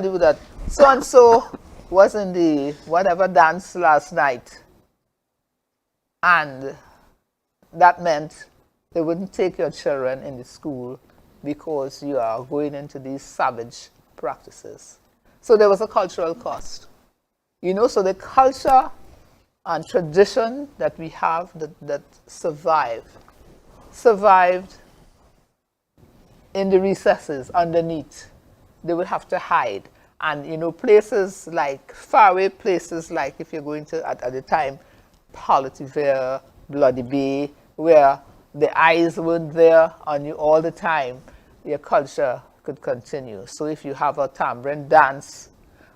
you that so-and-so was in the whatever dance last night. And that meant they wouldn't take your children in the school because you are going into these savage practices. So there was a cultural cost. You know, so the culture and tradition that we have that survived in the recesses underneath. They would have to hide. And, you know, places like, faraway places like, if you're going to, at the time, Politivere, Bloody Bay, where the eyes weren't there on you all the time, your culture could continue. So if you have a tambourine dance,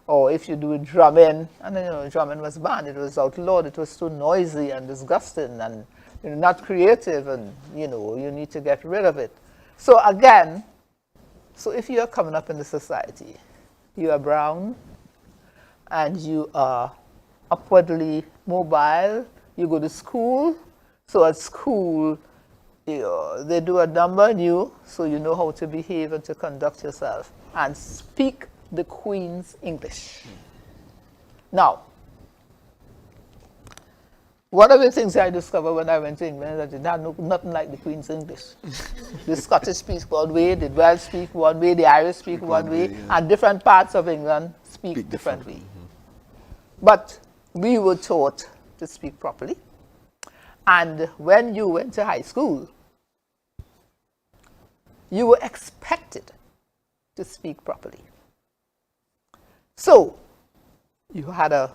or if you do drumming, and you know, drumming was banned, it was outlawed, it was too noisy and disgusting and, you know, not creative, and, you know, you need to get rid of it. So again, so if you are coming up in the society, you are brown, and you are upwardly mobile, you go to school, so at school, they do a number on you, so you know how to behave and to conduct yourself, and speak the Queen's English. Now, one of the things I discovered when I went to England is that it had nothing like the Queen's English. The Scottish speak one way, the Welsh speak one way, the Irish speak one way, yeah. And different parts of England speak different way. But we were taught to speak properly. And when you went to high school, you were expected to speak properly. So, you had a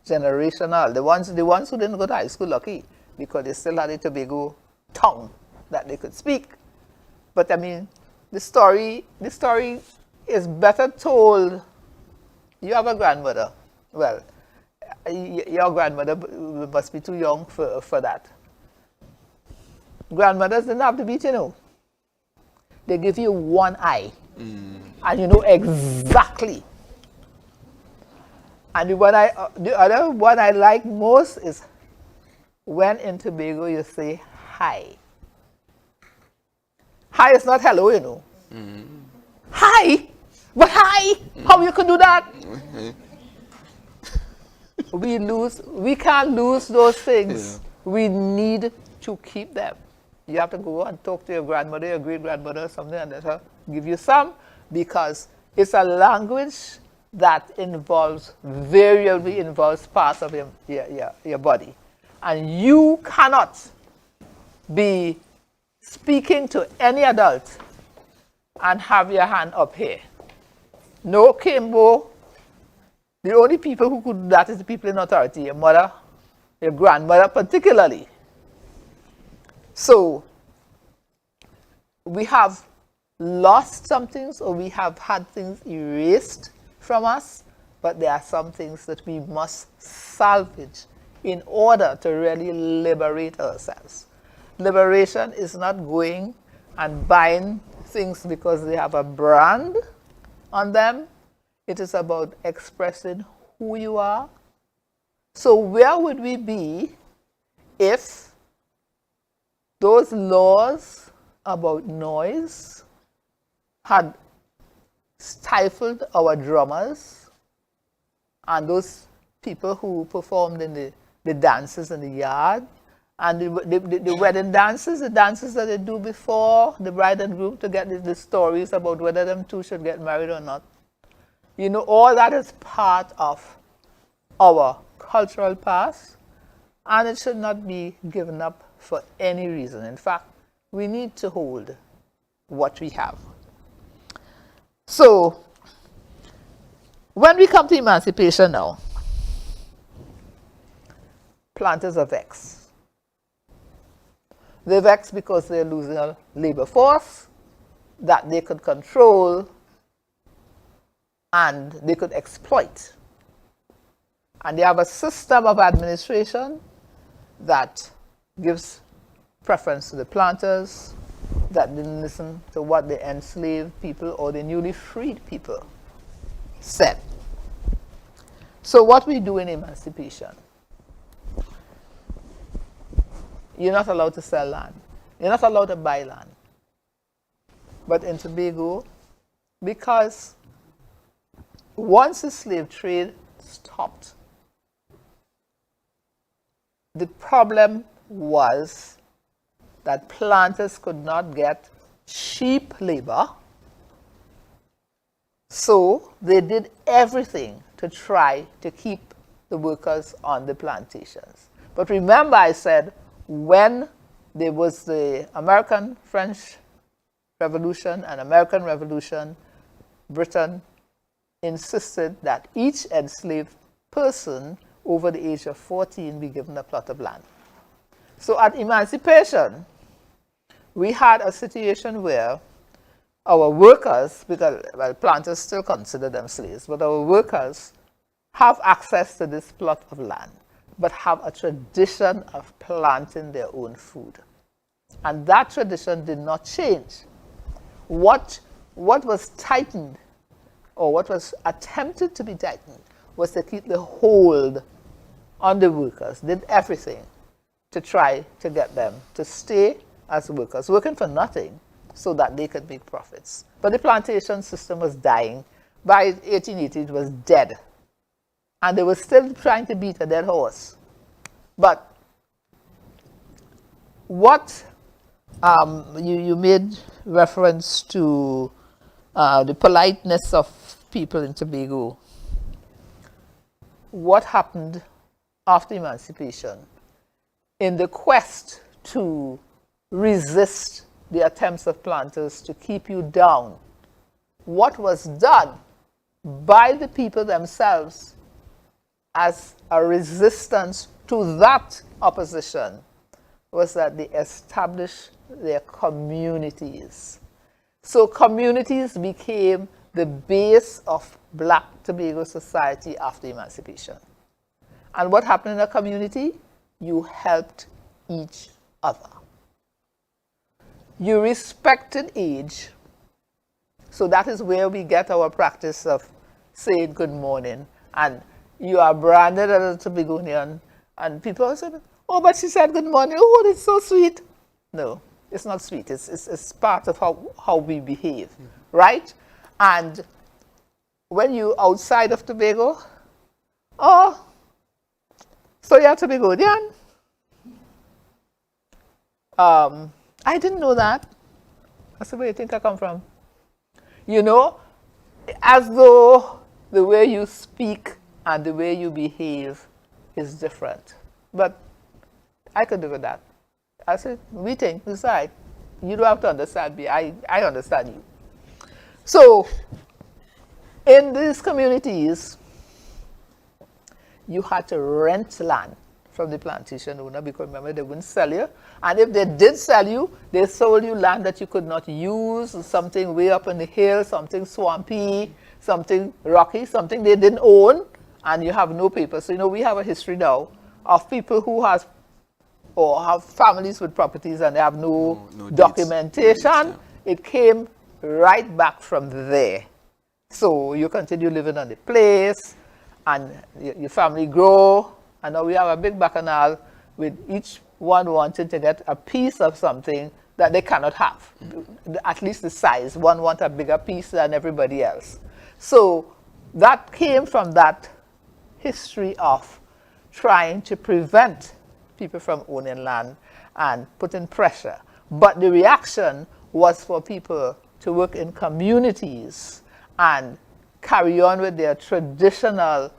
generational, the ones who didn't go to high school, lucky, because they still had a Tobago tongue that they could speak. But I mean, the story is better told. You have a grandmother. Well, your grandmother must be too young for that. Grandmothers didn't have to beat, you know. They give you one eye, and you know exactly. And the other one I like most is when in Tobago you say hi. Hi is not hello, you know. Hi, but hi. How you can do that? We can't lose those things. Yeah. We need to keep them. You have to go and talk to your grandmother, your great-grandmother, or something, and let her give you some, because it's a language that variably involves parts of your body. And you cannot be speaking to any adult and have your hand up here. No Kimbo. The only people who could do that is the people in authority, your mother, your grandmother particularly. So, we have lost some things, or we have had things erased from us, but there are some things that we must salvage in order to really liberate ourselves. Liberation is not going and buying things because they have a brand on them. It is about expressing who you are. So where would we be if those laws about noise had stifled our drummers and those people who performed in the dances in the yard, and the wedding dances, the dances that they do before the bride and groom to get the stories about whether them two should get married or not. You know, all that is part of our cultural past, and it should not be given up for any reason. In fact, we need to hold what we have. So, when we come to emancipation now, planters are vexed. They're vexed because they're losing a labor force that they could control and they could exploit. And they have a system of administration that gives preference to the planters, that didn't listen to what the enslaved people or the newly freed people said. So what we do in emancipation, you're not allowed to sell land. You're not allowed to buy land. But in Tobago, because once the slave trade stopped, the problem was that planters could not get cheap labor, so they did everything to try to keep the workers on the plantations. But remember, I said when there was the American-French Revolution and American Revolution, Britain insisted that each enslaved person over the age of 14 be given a plot of land. So at emancipation, we had a situation where our workers, because well, planters still consider them slaves, but our workers have access to this plot of land, but have a tradition of planting their own food. And that tradition did not change. What was tightened, or what was attempted to be tightened, was to keep the hold on the workers, did everything to try to get them to stay as workers, working for nothing so that they could make profits. But the plantation system was dying. By 1880, it was dead. And they were still trying to beat a dead horse. But what you made reference to the politeness of people in Tobago. What happened after emancipation in the quest to resist the attempts of planters to keep you down? What was done by the people themselves as a resistance to that opposition was that they established their communities. So communities became the base of Black Tobago society after emancipation. And what happened in a community? You helped each other. You respected age. So that is where we get our practice of saying good morning. And you are branded as a Tobagonian. And people say, oh, but she said good morning. Oh, that's so sweet. No, it's not sweet. It's part of how we behave, right? And when you outside of Tobago, oh, so you're Tobagonian? I didn't know that. That's the way you think I come from. You know, as though the way you speak and the way you behave is different. But I could do with that. I said, we think, decide. You don't have to understand me. I understand you. So, in these communities, you had to rent land from the plantation owner, because remember, they wouldn't sell you. And if they did sell you, they sold you land that you could not use, something way up in the hill, something swampy, something rocky, something they didn't own, and you have no paper. So, you know, we have a history now of people who have families with properties and they have no documentation. It came right back from there. So you continue living on the place, and your family grow, and now we have a big bacchanal with each one wanting to get a piece of something that they cannot have, at least the size. One wants a bigger piece than everybody else. So that came from that history of trying to prevent people from owning land and putting pressure. But the reaction was for people to work in communities and carry on with their traditional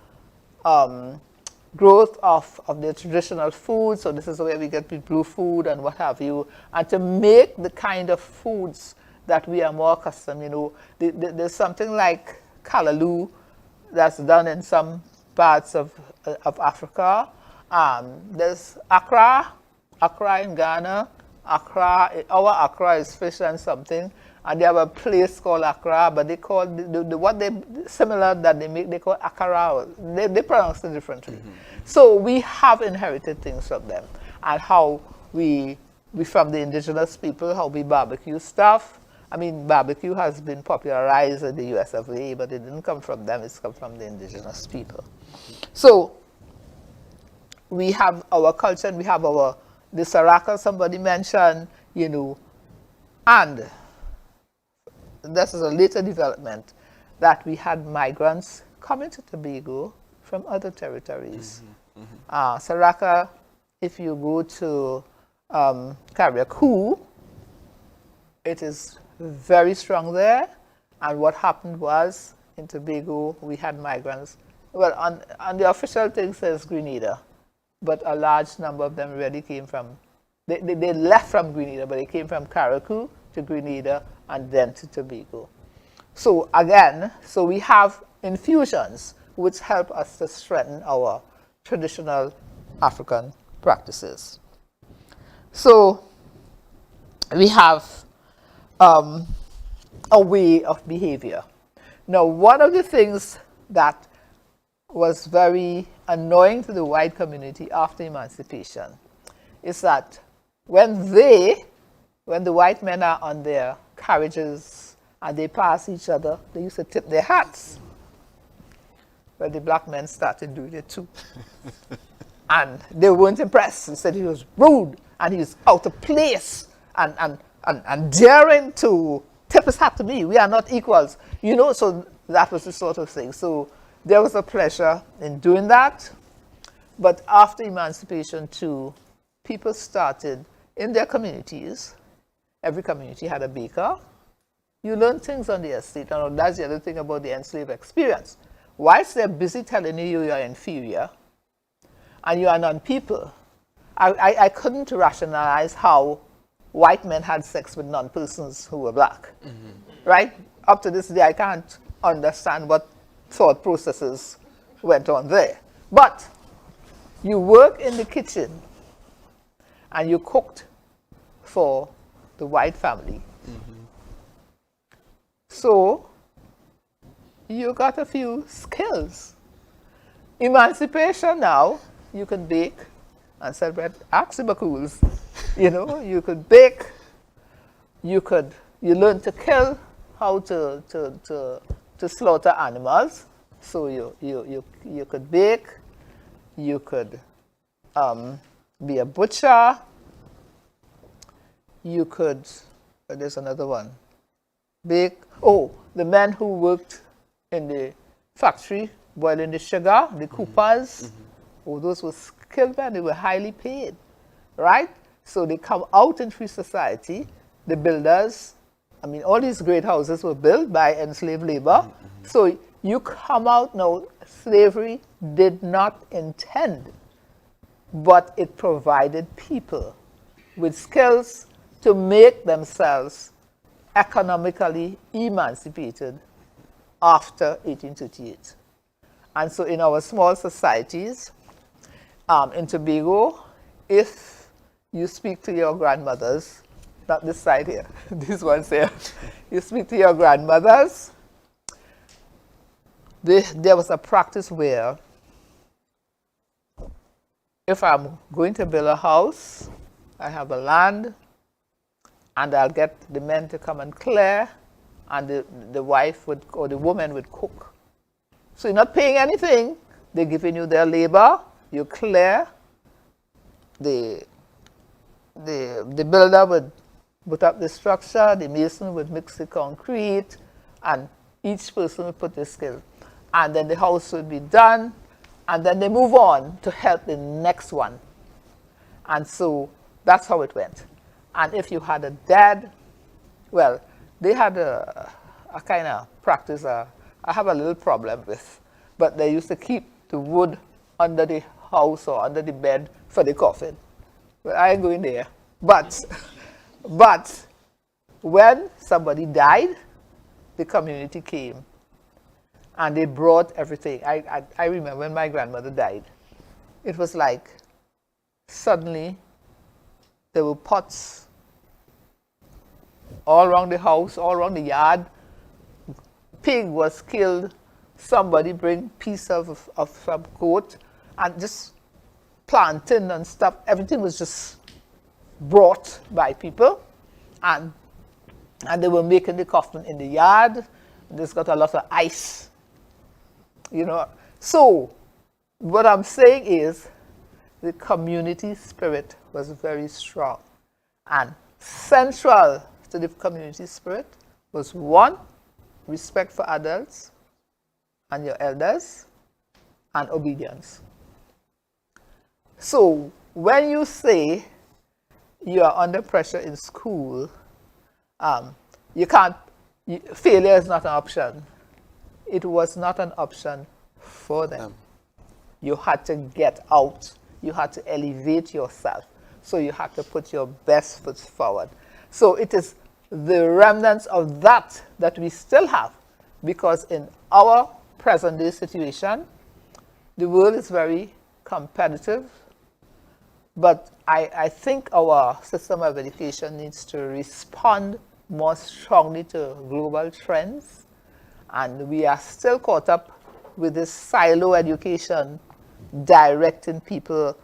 growth of their traditional food. So this is where we get blue food and what have you, and to make the kind of foods that we are more accustomed. You know, there's something like callaloo that's done in some parts of Africa. There's Accra in Ghana. Our Accra is fish and something. and they have a place called Accra, but they call what they similar that they make, they call Accra. They pronounce it differently. So we have inherited things from them, and how we from the indigenous people, how we barbecue stuff. I mean, barbecue has been popularized in the US of A, but it didn't come from them, it's come from the indigenous people. So we have our culture, and we have the Saraka somebody mentioned, you know, and this is a later development, that we had migrants coming to Tobago from other territories. Saraka, if you go to Carriacou, it is very strong there. And what happened was, in Tobago, we had migrants. Well, on the official thing says Grenada, but a large number of them really came from, they left from Grenada, but they came from Carriacou to Grenada and then to Tobago. So again, so we have infusions which help us to strengthen our traditional African practices. So we have a way of behavior. Now, one of the things that was very annoying to the white community after emancipation is that when the white men are on their carriages and they pass each other, they used to tip their hats. Well, the black men started doing it too. And they weren't impressed. They said he was rude and he was out of place and daring to tip his hat to me. We are not equals. You know, so that was the sort of thing. So there was a pleasure in doing that. But after emancipation too, people started in their communities. Every community had a baker. You learn things on the estate. And that's the other thing about the enslaved experience. Whilst they're busy telling you you're inferior and you are non-people, I couldn't rationalize how white men had sex with non-persons who were black. Right? Up to this day, I can't understand what thought processes went on there. But you work in the kitchen and you cooked for the white family. So you got a few skills. Emancipation now, you can bake and celebrate axibacools. You know, you could bake, you learn to kill, how to slaughter animals. So you could bake, you could be a butcher, you could, there's another one, bake. Oh, the men who worked in the factory boiling the sugar, the coopers, oh, those were skilled men, they were highly paid, right? So they come out in free society, the builders, I mean, all these great houses were built by enslaved labor. So you come out now, slavery did not intend, but it provided people with skills to make themselves economically emancipated after 1838. And so in our small societies, in Tobago, if you speak to your grandmothers, not this side here, this one's here, you speak to your grandmothers, there was a practice where if I'm going to build a house, I have a land, and I'll get the men to come and clear, and the wife would, or the woman would cook. So you're not paying anything, they're giving you their labor, you clear, the builder would put up the structure, the mason would mix the concrete, and each person would put their skill. And then the house would be done, and then they move on to help the next one. And so that's how it went. And if you had a dad, well, they had a kind of practice I have a little problem with, but they used to keep the wood under the house or under the bed for the coffin. Well, I ain't going there. But when somebody died, the community came and they brought everything. I remember when my grandmother died, it was like suddenly there were pots all around the house, all around the yard. Pig was killed. Somebody bring piece of some goat and just plantain and stuff. Everything was just brought by people, and they were making the coffin in the yard. There's got a lot of ice, you know. So what I'm saying is the community spirit was very strong, and central to the community spirit was, one, respect for adults and your elders, and obedience. So when you say you are under pressure in school, failure is not an option. It was not an option for them. You had to get out. You had to elevate yourself. So you had to put your best foot forward. So it is the remnants of that we still have, because in our present day situation, the world is very competitive, but I think our system of education needs to respond more strongly to global trends, and we are still caught up with this silo education, directing people,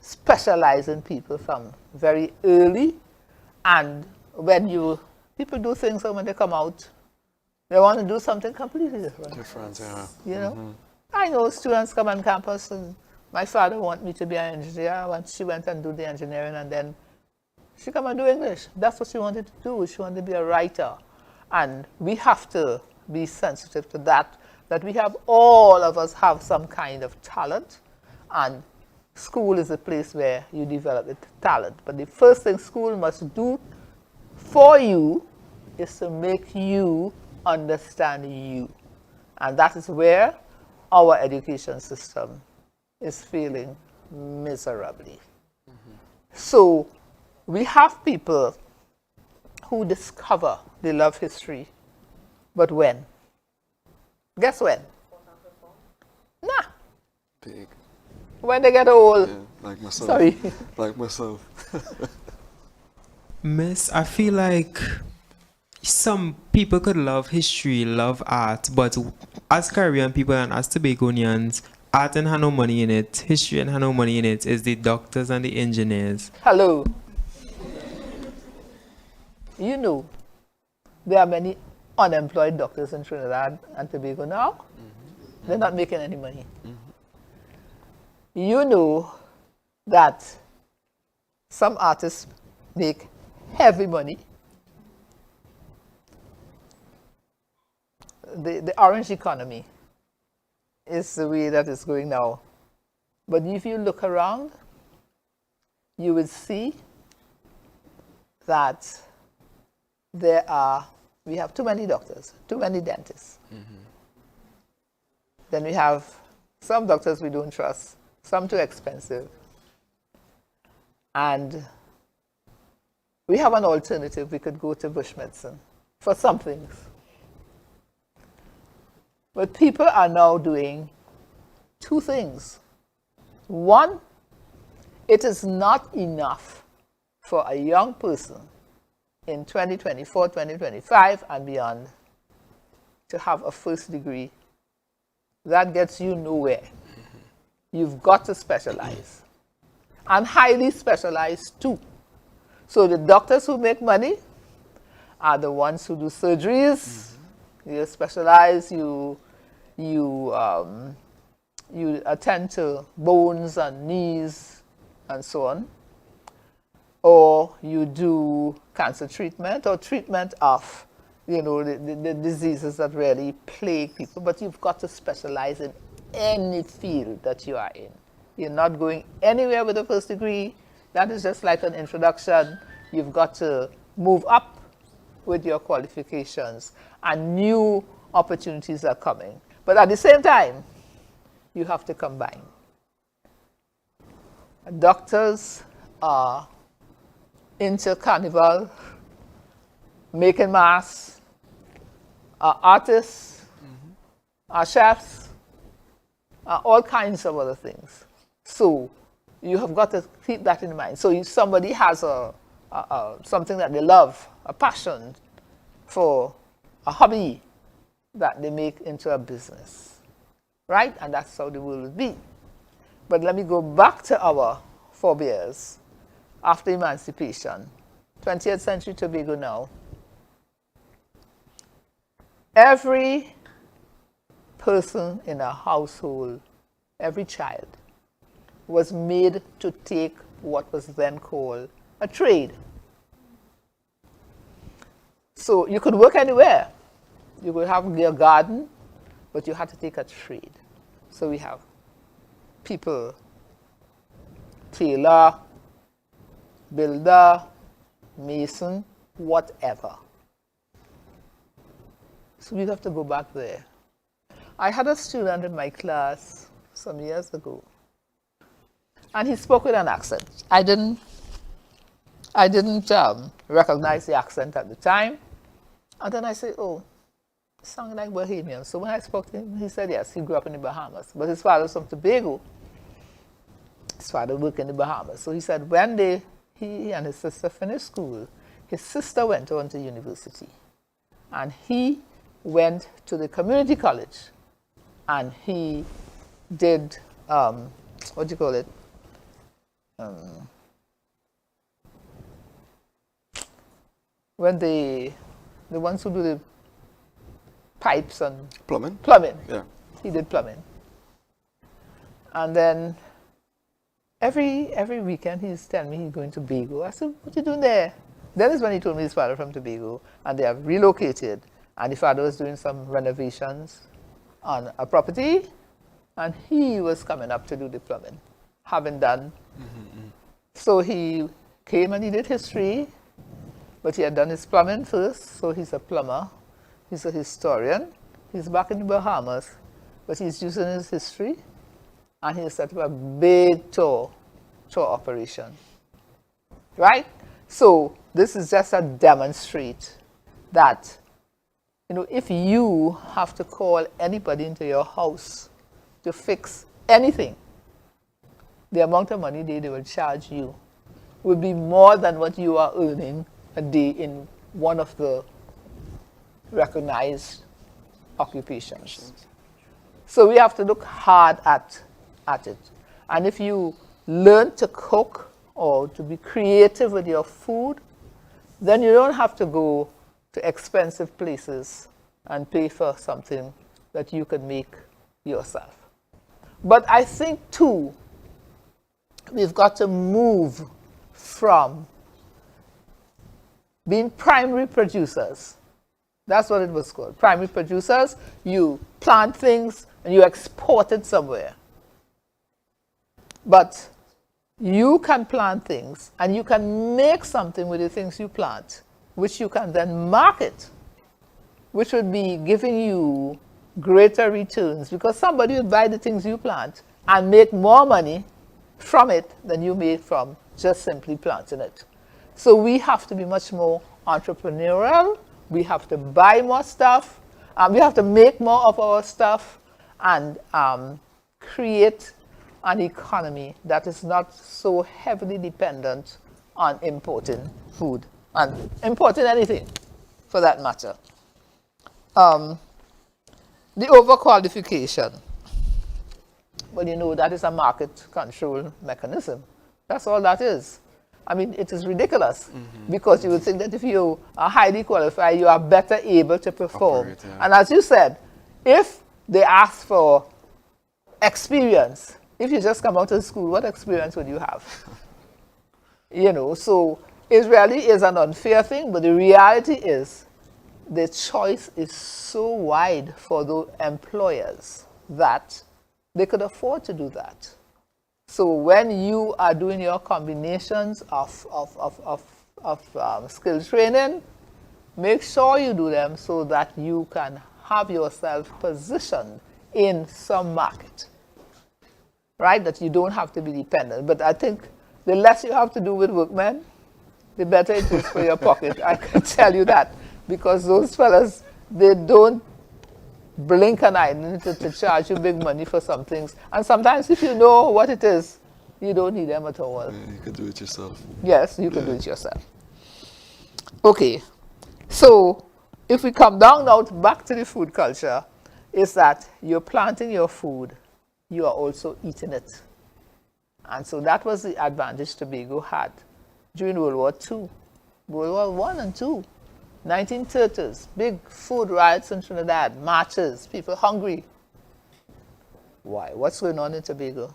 specializing people from very early. And when people do things, and when they come out, they want to do something completely different. You know, I know students come on campus, and my father wanted me to be an engineer. Once she went and do the engineering, and then she come and do English. That's what she wanted to do. She wanted to be a writer. And we have to be sensitive to that we have, all of us have some kind of talent, and school is a place where you develop the talent. But the first thing school must do for you is to make you understand you. And that is where our education system is failing miserably. So we have people who discover they love history, but when? Guess when? Nah. Big. When they get old. Yeah, like myself. Sorry. Like myself. Miss, I feel like some people could love history, love art, but as Caribbean people and as Tobagonians, art and have no money in it, history and have no money in it, is the doctors and the engineers. Hello. You know, there are many unemployed doctors in Trinidad and Tobago now. They're not making any money. You know that some artists make heavy money. The orange economy is the way that it's going now. But if you look around, you will see that we have too many doctors, too many dentists. Then we have some doctors we don't trust, some too expensive. And we have an alternative. We could go to bush medicine for some things. But people are now doing two things. One, it is not enough for a young person in 2024, 2025 and beyond to have a first degree. That gets you nowhere. You've got to specialize, and highly specialized too. So the doctors who make money are the ones who do surgeries. You specialize, you attend to bones and knees and so on. Or you do cancer treatment or treatment of, the diseases that really plague people. But you've got to specialize in any field that you are in. You're not going anywhere with a first degree. That is just like an introduction. You've got to move up with your qualifications, and new opportunities are coming. But at the same time, you have to combine. Doctors are into carnival, making masks, are artists, are chefs, are all kinds of other things. So you have got to keep that in mind. So if somebody has a something that they love, a passion for a hobby that they make into a business, right? And that's how the world would be. But let me go back to our forebears after emancipation, 20th century Tobago now. Every person in a household, every child, was made to take what was then called a trade. So you could work anywhere. You could have your garden, but you had to take a trade. So we have people, tailor, builder, mason, whatever. So we have to go back there. I had a student in my class some years ago, and he spoke with an accent. I didn't recognize the accent at the time. And then I said, oh, it sounded like Bahamian. So when I spoke to him, he said, yes, he grew up in the Bahamas. But his father was from Tobago. His father worked in the Bahamas. So he said when he and his sister finished school, his sister went on to university. And he went to the community college. And he did, what do you call it? When the ones who do the pipes and Plumbing? plumbing. Yeah. He did plumbing. And then every weekend he's telling me he's going to Tobago. I said, what you doing there? Then is when he told me his father from Tobago, and they have relocated, and the father was doing some renovations on a property, and he was coming up to do the plumbing, having done. So he came and he did history, but he had done his plumbing first, so he's a plumber. He's a historian. He's back in the Bahamas, but he's using his history, and he set up a big tour operation. Right? So this is just a demonstrate that, you know, if you have to call anybody into your house to fix anything, the amount of money they will charge you will be more than what you are earning a day in one of the recognized occupations. So we have to look hard at it. And if you learn to cook or to be creative with your food, then you don't have to go to expensive places and pay for something that you can make yourself. But I think too, we've got to move from being primary producers. That's what it was called. Primary producers, you plant things and you export it somewhere. But you can plant things and you can make something with the things you plant, which you can then market, which would be giving you greater returns, because somebody would buy the things you plant and make more money from it than you made from just simply planting it. So we have to be much more entrepreneurial. We have to buy more stuff. We have to make more of our stuff and create an economy that is not so heavily dependent on importing food and importing anything for that matter. The overqualification. Well, you know, that is a market control mechanism. That's all that is. I mean, it is ridiculous because you would think that if you are highly qualified, you are better able to perform. Operate, yeah. And as you said, if they ask for experience, if you just come out of school, what experience would you have? You know, so it really is an unfair thing, but the reality is the choice is so wide for the employers that they could afford to do that. So when you are doing your combinations of skill training, make sure you do them so that you can have yourself positioned in some market, right? That you don't have to be dependent. But I think the less you have to do with workmen, the better it is for your pocket. I can tell you that, because those fellas, they don't blink an eye to charge you big money for some things. And sometimes if you know what it is, you don't need them at all. Yeah, you could do it yourself. Yes, you can do it yourself. Okay, so if we come down now back to the food culture, is that you're planting your food, you are also eating it. And so that was the advantage Tobago had during World War II, World War I and II, 1930s, big food riots in Trinidad, marches, people hungry. Why? What's going on in Tobago?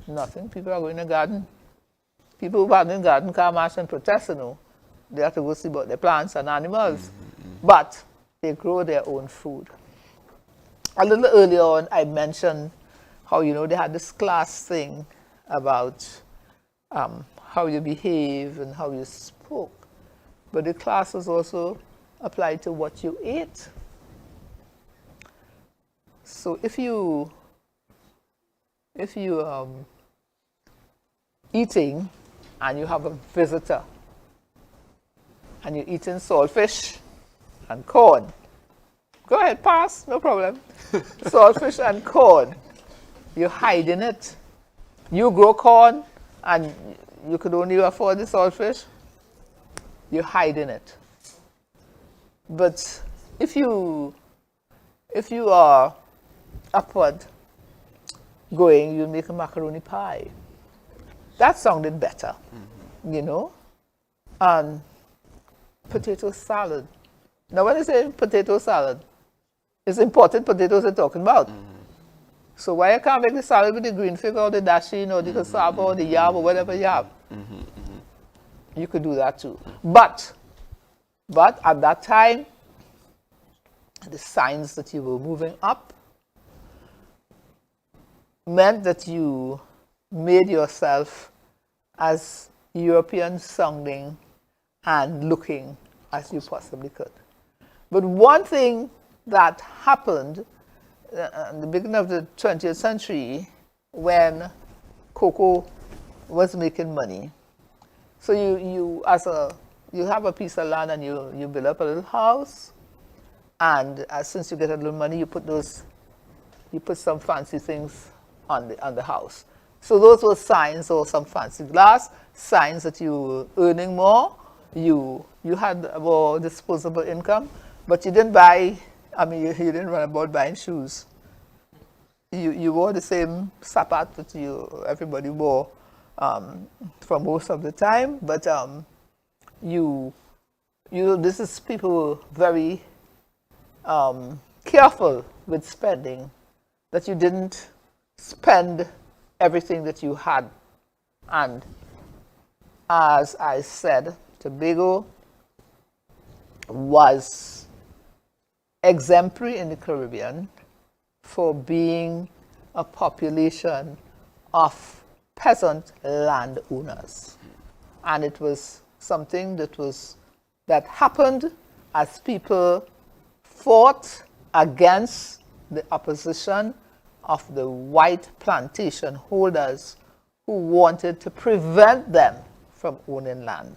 Nothing. People are going to the garden. People who are in the garden can't march and protest, you know. They have to go see about their plants and animals. But they grow their own food. A little earlier on, I mentioned how, you know, they had this class thing about how you behave and how you spoke. But the classes also applied to what you ate. So if you eating and you have a visitor and you're eating saltfish and corn, go ahead, pass, no problem. Saltfish and corn, you're hiding it. You grow corn and you could only afford the saltfish, you're hiding it. But if you are upward going, you make a macaroni pie. That sounded better, you know. And potato salad. Now when I say potato salad, it's imported potatoes they're talking about. So why you can't make the salad with the green fig or the dasheen or the cassava or the yam or whatever you have? You could do that too. But at that time, the signs that you were moving up meant that you made yourself as European sounding and looking as you possibly could. But one thing that happened in the beginning of the 20th century when cocoa was making money. So you have a piece of land and you build up a little house, and since you get a little money, you put some fancy things on the house. So those were signs, or some fancy glass, signs that you were earning more, you had more disposable income, but you didn't buy, you didn't run about buying shoes. You wore the same sapat that everybody wore for most of the time, but this is people were very careful with spending, that you didn't spend everything that you had. And as I said, Tobago was exemplary in the Caribbean for being a population of peasant landowners. And it was something that happened as people fought against the opposition of the white plantation holders who wanted to prevent them from owning land.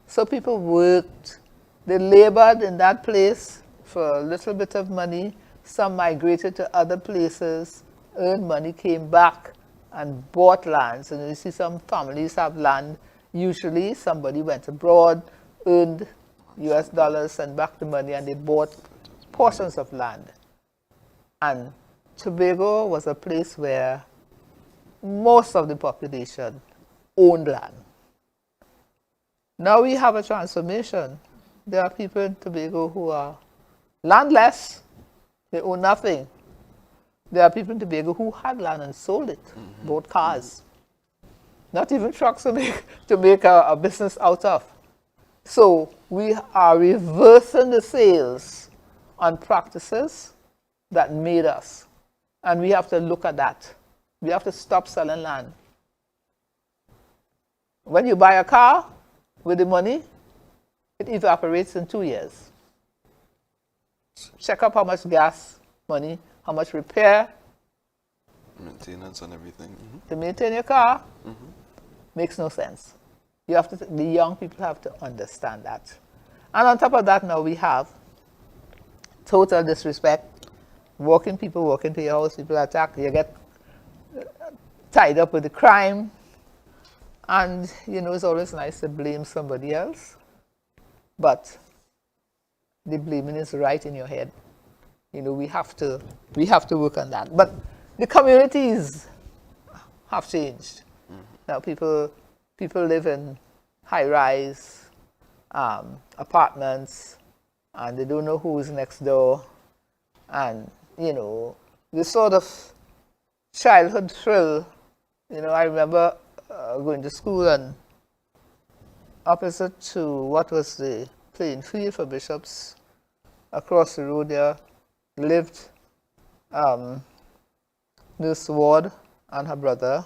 So people worked, they labored in that place for a little bit of money. Some migrated to other places, earned money, came back and bought lands. And you see some families have land. Usually somebody went abroad, earned US dollars, sent back the money, and they bought portions of land. And Tobago was a place where most of the population owned land. Now we have a transformation. There are people in Tobago who are landless. They own nothing. There are people in Tobago who had land and sold it, bought cars. Not even trucks to make a business out of. So we are reversing the sales on practices that made us. And we have to look at that. We have to stop selling land. When you buy a car with the money, it evaporates in 2 years. Check up how much gas money, how much repair. Maintenance and everything. To maintain your car makes no sense. The young people have to understand that. And on top of that, now we have total disrespect. People walk into your house, people attack, you get tied up with the crime. And, it's always nice to blame somebody else. But the blaming is right in your head. You know, we have to work on that. But the communities have changed. Now people live in high-rise apartments, and they don't know who's next door. And, you know, this sort of childhood thrill, you know, I remember going to school, and opposite to what was the playing field for bishops, across the road there lived Nurse Ward and her brother.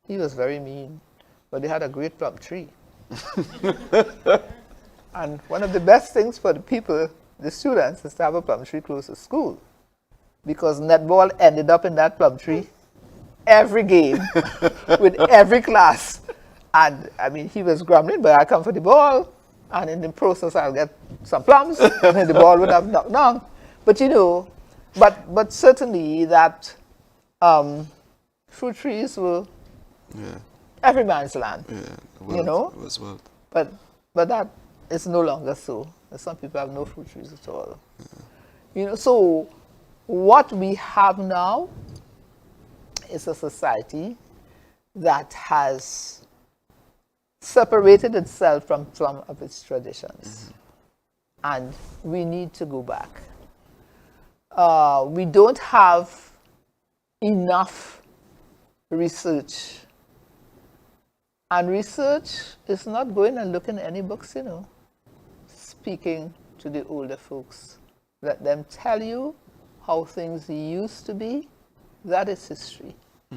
He was very mean, but they had a great plum tree. And one of the best things for the people, the students, is to have a plum tree close to school, because netball ended up in that plum tree every game with every class. And I mean, he was grumbling, but I come for the ball, and in the process I'll get some plums, and then the ball would have knocked down. But you know, but certainly that fruit trees were every man's land. You know, it was wild. But that is no longer so. Some people have no fruit trees at all. You know, so what we have now is a society that has separated itself from some of its traditions. And we need to go back. We don't have enough research. And research is not going and looking at any books, you know. Speaking to the older folks. Let them tell you how things used to be. That is history.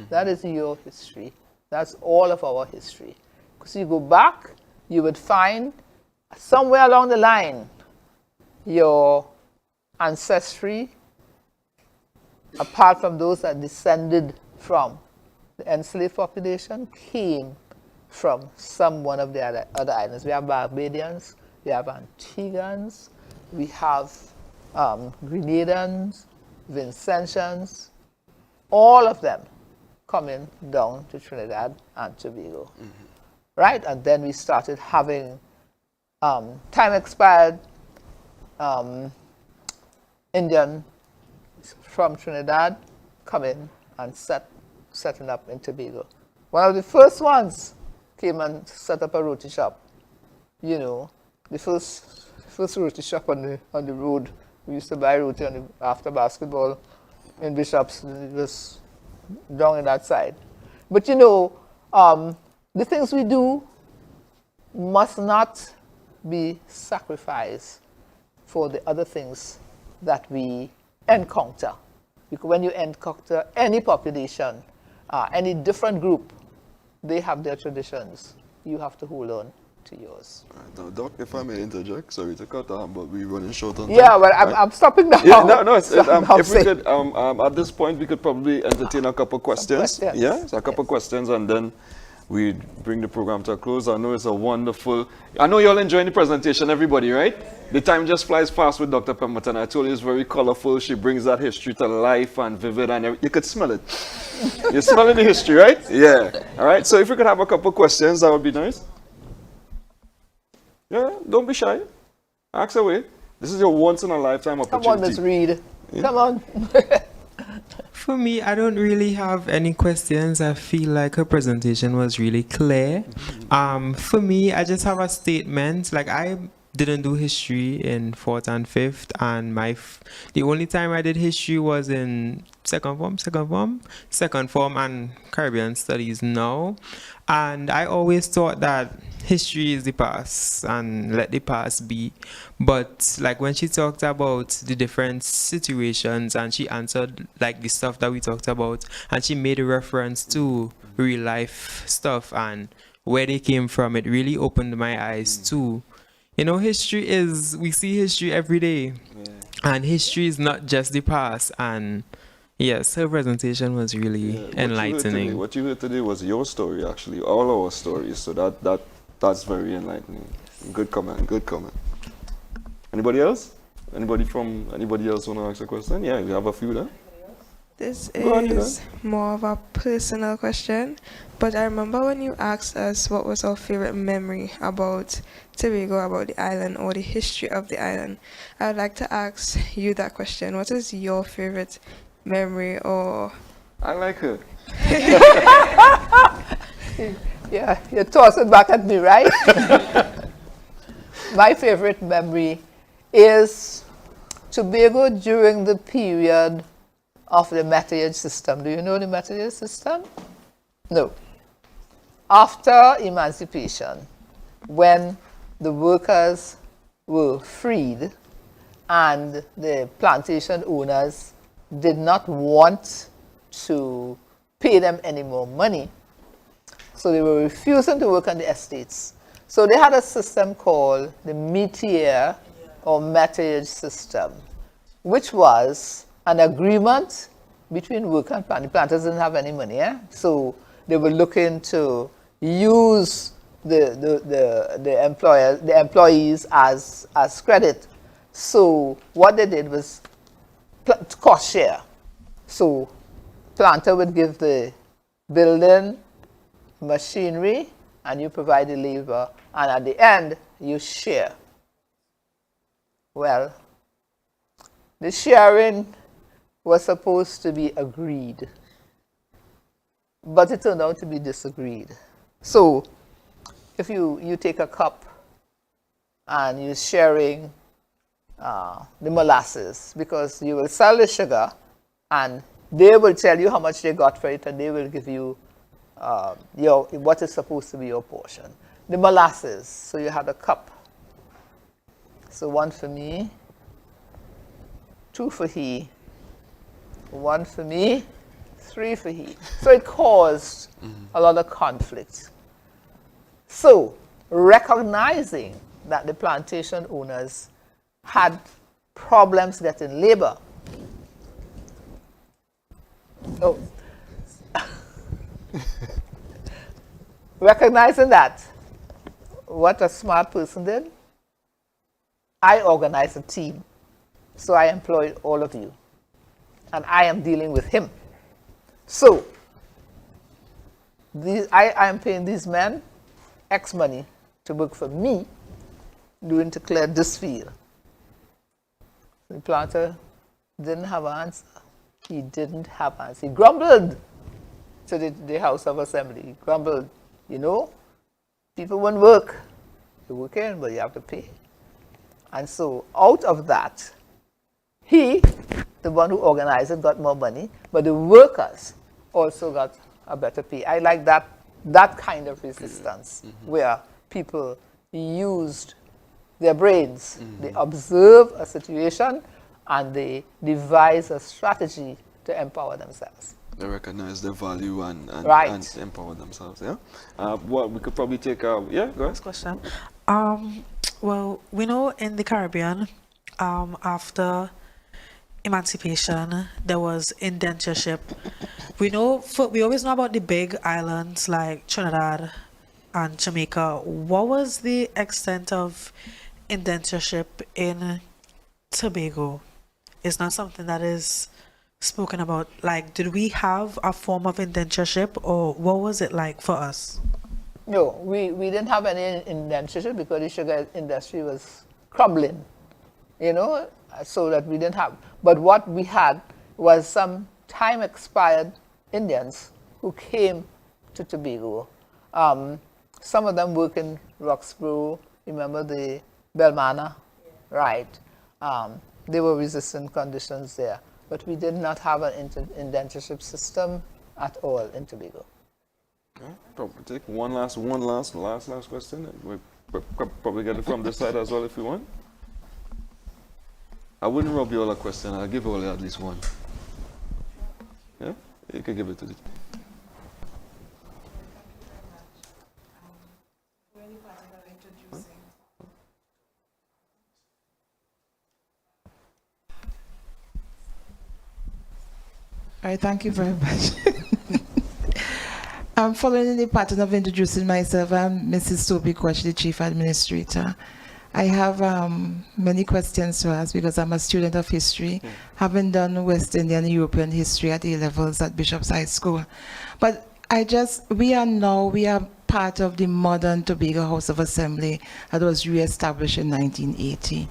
That is your history. That's all of our history. Because you go back, you would find somewhere along the line, your ancestry, apart from those that descended from the enslaved population, came from one of the other islands. We have Barbadians, we have Antiguans, we have Grenadans, Vincentians, all of them coming down to Trinidad and Tobago. Right? And then we started having time-expired Indian from Trinidad come in and setting up in Tobago. One of the first ones came and set up a roti shop. You know, the first roti shop on the road. We used to buy roti after basketball in Bishops. It was down in that side. But you know, the things we do must not be sacrificed for the other things that we encounter. Because when you encounter any population, any different group, they have their traditions. You have to hold on to yours. Now, Doc, if I may interject, sorry to cut down, but we're running short on time. Yeah, well, I'm stopping now. Yeah, no, if we could, at this point, we could probably entertain a couple questions. Yeah, so a couple questions, and then we bring the program to a close. I know it's a wonderful, I know you're all enjoying the presentation, everybody, right? The time just flies fast with Dr. Pemberton. I told you it's very colorful. She brings that history to life and vivid, and you could smell it. You're smelling the history, right? Yeah. All right, so if we could have a couple questions, that would be nice. Yeah, don't be shy. Ask away. This is your once-in-a-lifetime opportunity. Come on, Miss Reed. Yeah. Come on. For me, I don't really have any questions. I feel like her presentation was really clear. For me, I just have a statement. Like, I didn't do history in 4th and 5th, and the only time I did history was in second form and Caribbean studies now. And I always thought that history is the past and let the past be. But like when she talked about the different situations and she answered like the stuff that we talked about, and she made a reference to real life stuff and where they came from, it really opened my eyes too. You know, history is, we see history every day, and history is not just the past. And yes, her presentation was really enlightening. What you heard today was your story, actually, all our stories. So that's very enlightening. Good comment. Anybody else? Anybody else want to ask a question? Yeah, we have a few there. This Go on, is more of a personal question, but I remember when you asked us what was our favorite memory about Tobago, about the island, or the history of the island. I would like to ask you that question. What is your favorite memory or... I like her. Yeah, you toss it back at me, right? My favorite memory is Tobago during the period of the metayage system. Do you know the metayage system? No. After emancipation, when the workers were freed and the plantation owners did not want to pay them any more money, so they were refusing to work on the estates. So they had a system called the métier or metayage system, which was an agreement between worker and plant. The planters didn't have any money, so they were looking to use the employees as credit. So what they did was cost share. So planter would give the building, machinery, and you provide the labor, and at the end you share. Well, the sharing was supposed to be agreed, but it turned out to be disagreed. So if you take a cup and you're sharing the molasses, because you will sell the sugar and they will tell you how much they got for it, and they will give you what is supposed to be your portion. The molasses, so you had a cup. So one for me, two for he, one for me, three for he. So it caused a lot of conflict. So recognizing that the plantation owners had problems getting labor. Oh. Recognizing that, what a smart person did, I organized a team. So I employed all of you. And I am dealing with him. So I am paying these men X money to work for me, to clear this field. The planter didn't have an answer. He didn't have an answer. He grumbled to the House of Assembly. He grumbled, people won't work. You work in, but you have to pay. And so out of that, he, the one who organized it, got more money, but the workers also got a better pay. I like that kind of resistance, where people used their brains. They observe a situation and they devise a strategy to empower themselves. They recognize their value and empower themselves. Yeah. We could probably take. Go ahead. Last question. Well, we know in the Caribbean, after emancipation, there was indentureship. We always know about the big islands like Trinidad and Jamaica. What was the extent of indentureship in Tobago? It's not something that is spoken about. Like, did we have a form of indentureship, or what was it like for us? No, we didn't have any indentureship because the sugar industry was crumbling, so that we didn't have. But what we had was some time expired Indians who came to Tobago. Some of them work in Roxborough, remember the Belmana, right? There were resistant conditions there, but we did not have an indentureship system at all in Tobago. Okay. Probably take one last question. We'll probably get it from this side as well if you want. I wouldn't rob you all a question. I'll give you all at least one. Yeah? You can give it to the... All right, thank you very much. Following the pattern of introducing myself, I'm Mrs. Sophie Koch, the Chief Administrator. I have many questions to ask because I'm a student of history, having done West Indian and European history at A-levels at Bishop's High School. But we are part of the modern Tobago House of Assembly that was re-established in 1980.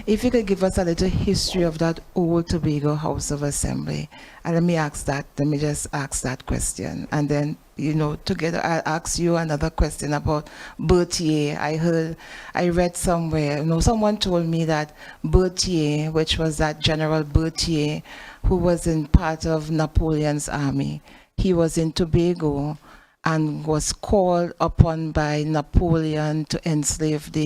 If you could give us a little history of that old Tobago House of Assembly, and let me just ask that question. And then, together I'll ask you another question about Berthier. I read somewhere, someone told me that Berthier, which was that General Berthier, who was in part of Napoleon's army, he was in Tobago and was called upon by Napoleon to imprison,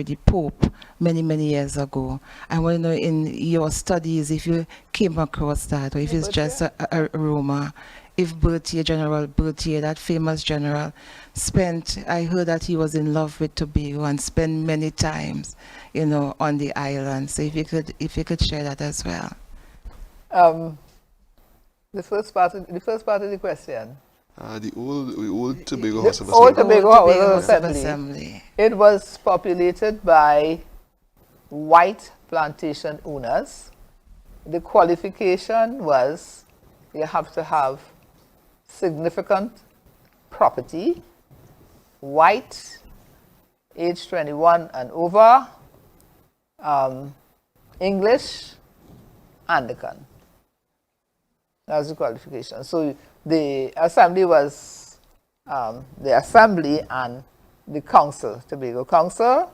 the Pope many, many years ago. I want to know in your studies if you came across that, or if it's just a rumor. If General Berthier, that famous general, I heard that he was in love with Tobago and spent many times, on the island. So if you could share that as well. The first part of the question. The old Tobago House of The old Assembly. Tobago House of Assembly. It was populated by white plantation owners. The qualification was you have to have significant property, white, age 21 and over, English, Anglican. That was the qualification. So the assembly was the assembly and the council, Tobago Council,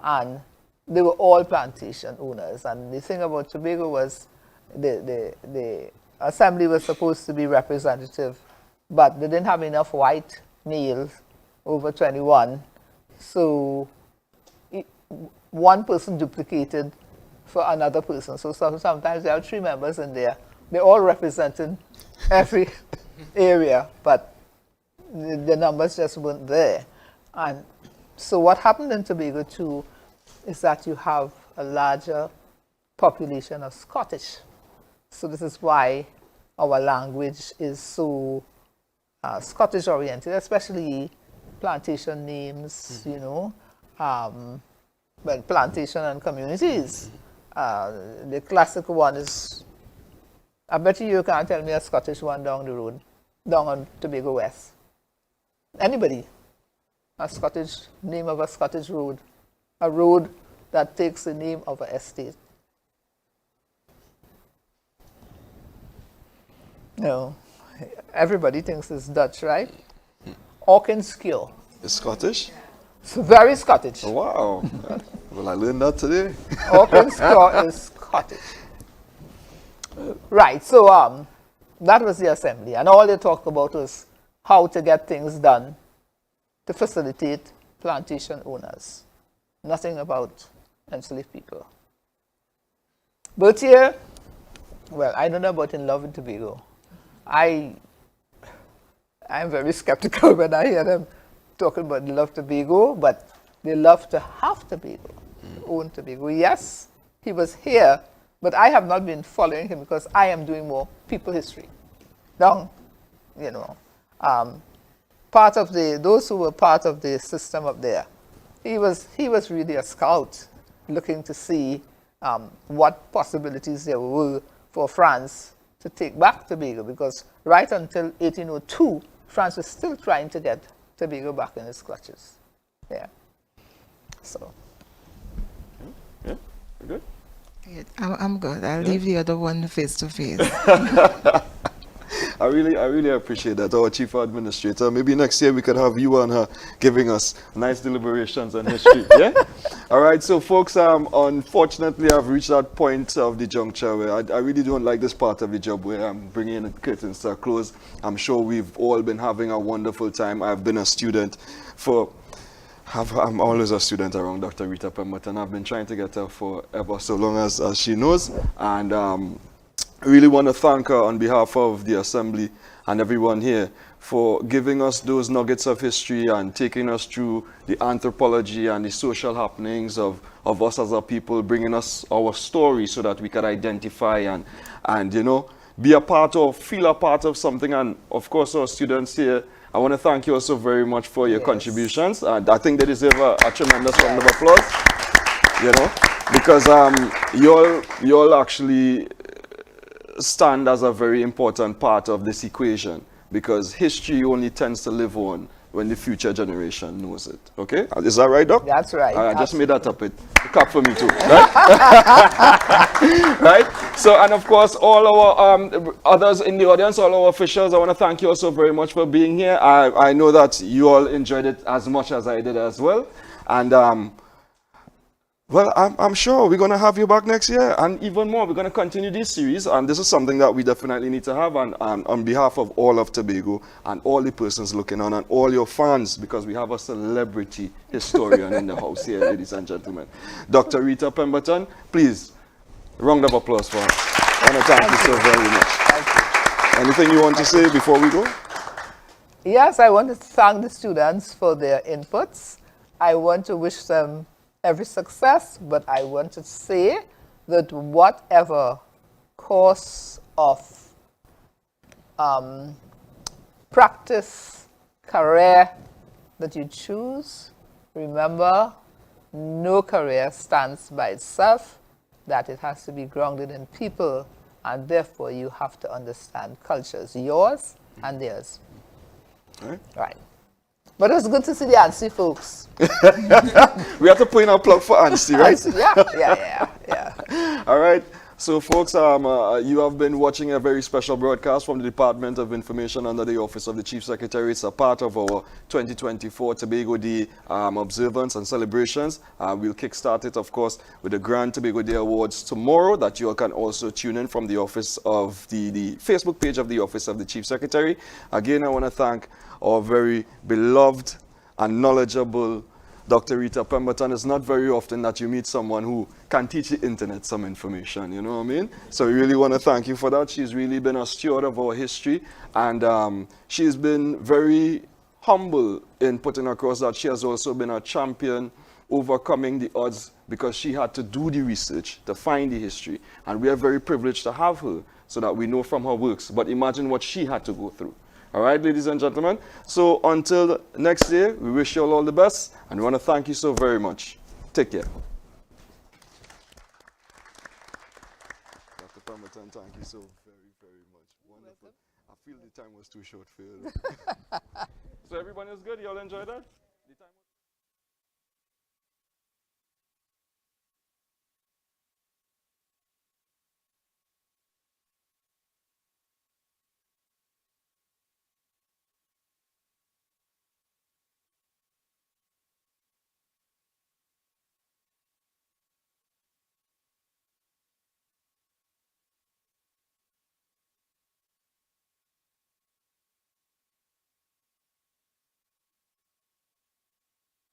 and they were all plantation owners. And the thing about Tobago was the assembly was supposed to be representative, but they didn't have enough white males over 21. So one person duplicated for another person. So sometimes there are 3 members in there. They all represented every area, but the numbers just weren't there. And so what happened in Tobago too is that you have a larger population of Scottish. So this is why our language is so Scottish oriented, especially plantation names, plantation and communities. The classical one is, I bet you can't tell me a Scottish one down the road, down on Tobago West. Anybody? Name of a Scottish road. A road that takes the name of an estate. No. Everybody thinks it's Dutch, right? Auchenskill. It's Scottish? It's very Scottish. Oh, wow. Well, I learned that today. Auchenskill is Scottish. Right, so that was the assembly, and all they talked about was how to get things done to facilitate plantation owners. Nothing about enslaved people. Berthier, well, I don't know about in love with Tobago. I'm very skeptical when I hear them talking about love Tobago, but they love to have Tobago, own Tobago. Yes, he was here, but I have not been following him because I am doing more people history. Those who were part of the system up there, he was really a scout looking to see what possibilities there were for France to take back Tobago, because right until 1802, France was still trying to get Tobago back in its clutches. Yeah. So. Yeah, good. I'm good. I'll leave the other one face to face. I really appreciate that. Our chief administrator. Maybe next year we could have you and her giving us nice deliberations on history. Yeah. All right. So, folks, unfortunately, I've reached that point of the juncture where I really don't like this part of the job where I'm bringing the curtains to a close. I'm sure we've all been having a wonderful time. I've been a student I'm always a student around Dr. Rita Pemberton. I've been trying to get her for ever so long as she knows. And I really want to thank her on behalf of the Assembly and everyone here for giving us those nuggets of history and taking us through the anthropology and the social happenings of us as a people, bringing us our story so that we could identify and feel a part of something. And of course, our students here I want to thank you also very much for your Yes. contributions. And I think they deserve a tremendous round of applause, you know, because you all actually stand as a very important part of this equation, because history only tends to live on when the future generation knows it. Okay? Is that right, Doc? That's right. I just made that up. It clap for me too, right? Right? So, and of course, all our others in the audience, all our officials, I want to thank you also very much for being here. I know that you all enjoyed it as much as I did as well. And well, I'm sure we're going to have you back next year, and even more. We're going to continue this series, and this is something that we definitely need to have. And on behalf of all of Tobago and all the persons looking on and all your fans, because we have a celebrity historian in the house here, ladies and gentlemen. Dr. Rita Pemberton, please, round of applause for her. I want to thank you so very much. Anything you want to say before we go? Yes, I want to thank the students for their inputs. I want to wish them every success, but I want to say that whatever course of practice, career that you choose, remember, no career stands by itself, that it has to be grounded in people, and therefore you have to understand cultures, yours and theirs. All right. Right. But it was good to see the ANSI folks. We have to put in a plug for Anstey, right? Yeah. All right. So, folks, you have been watching a very special broadcast from the Department of Information under the Office of the Chief Secretary. It's a part of our 2024 Tobago Day observance and celebrations. We'll kickstart it, of course, with the Grand Tobago Day Awards tomorrow, that you all can also tune in from the office of the Facebook page of the Office of the Chief Secretary. Again, I want to thank our very beloved and knowledgeable Dr. Rita Pemberton. It's not very often that you meet someone who can teach the internet some information, you know what I mean? So we really want to thank you for that. She's really been a steward of our history, and she's been very humble in putting across that she has also been a champion overcoming the odds, because she had to do the research to find the history. And we are very privileged to have her so that we know from her works. But imagine what she had to go through. All right, ladies and gentlemen. So until next year, we wish you all the best, and we want to thank you so very much. Take care. Dr. Pemberton, thank you so very, very much. Wonderful. I feel the time was too short for you. So everyone is good? You all enjoyed that?